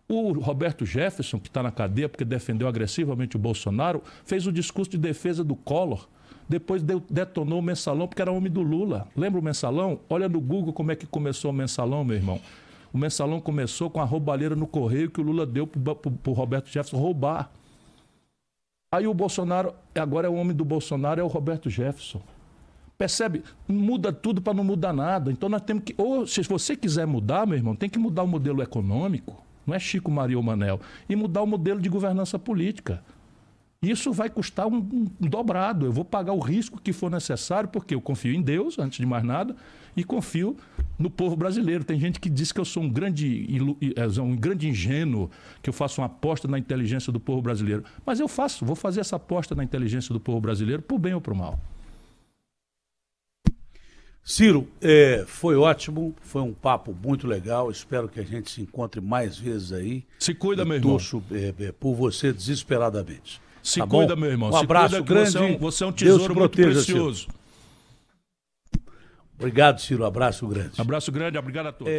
O Roberto Jefferson, que está na cadeia porque defendeu agressivamente o Bolsonaro, fez o discurso de defesa do Collor, depois detonou o Mensalão porque era homem do Lula. Lembra o Mensalão? Olha no Google como é que começou o Mensalão, meu irmão. O Mensalão começou com a roubalheira no correio que o Lula deu para o Roberto Jefferson roubar. Aí o Bolsonaro, agora é o homem do Bolsonaro, é o Roberto Jefferson. Percebe? Muda tudo para não mudar nada. Então nós temos que, ou se você quiser mudar, meu irmão, tem que mudar o modelo econômico, não é Chico, Maria ou Manel, e mudar o modelo de governança política. Isso vai custar um dobrado. Eu vou pagar o risco que for necessário, porque eu confio em Deus, antes de mais nada, e confio no povo brasileiro. Tem gente que diz que eu sou um grande ingênuo, que eu faço uma aposta na inteligência do povo brasileiro. Mas eu vou fazer essa aposta na inteligência do povo brasileiro, por bem ou por mal. Ciro, foi ótimo, foi um papo muito legal, espero que a gente se encontre mais vezes aí. Se cuida, meu irmão. Torço por você desesperadamente. Se cuida, meu irmão. Um abraço grande. Você é um tesouro muito precioso. Ciro. Obrigado, Ciro. Abraço grande. Abraço grande, obrigado a todos.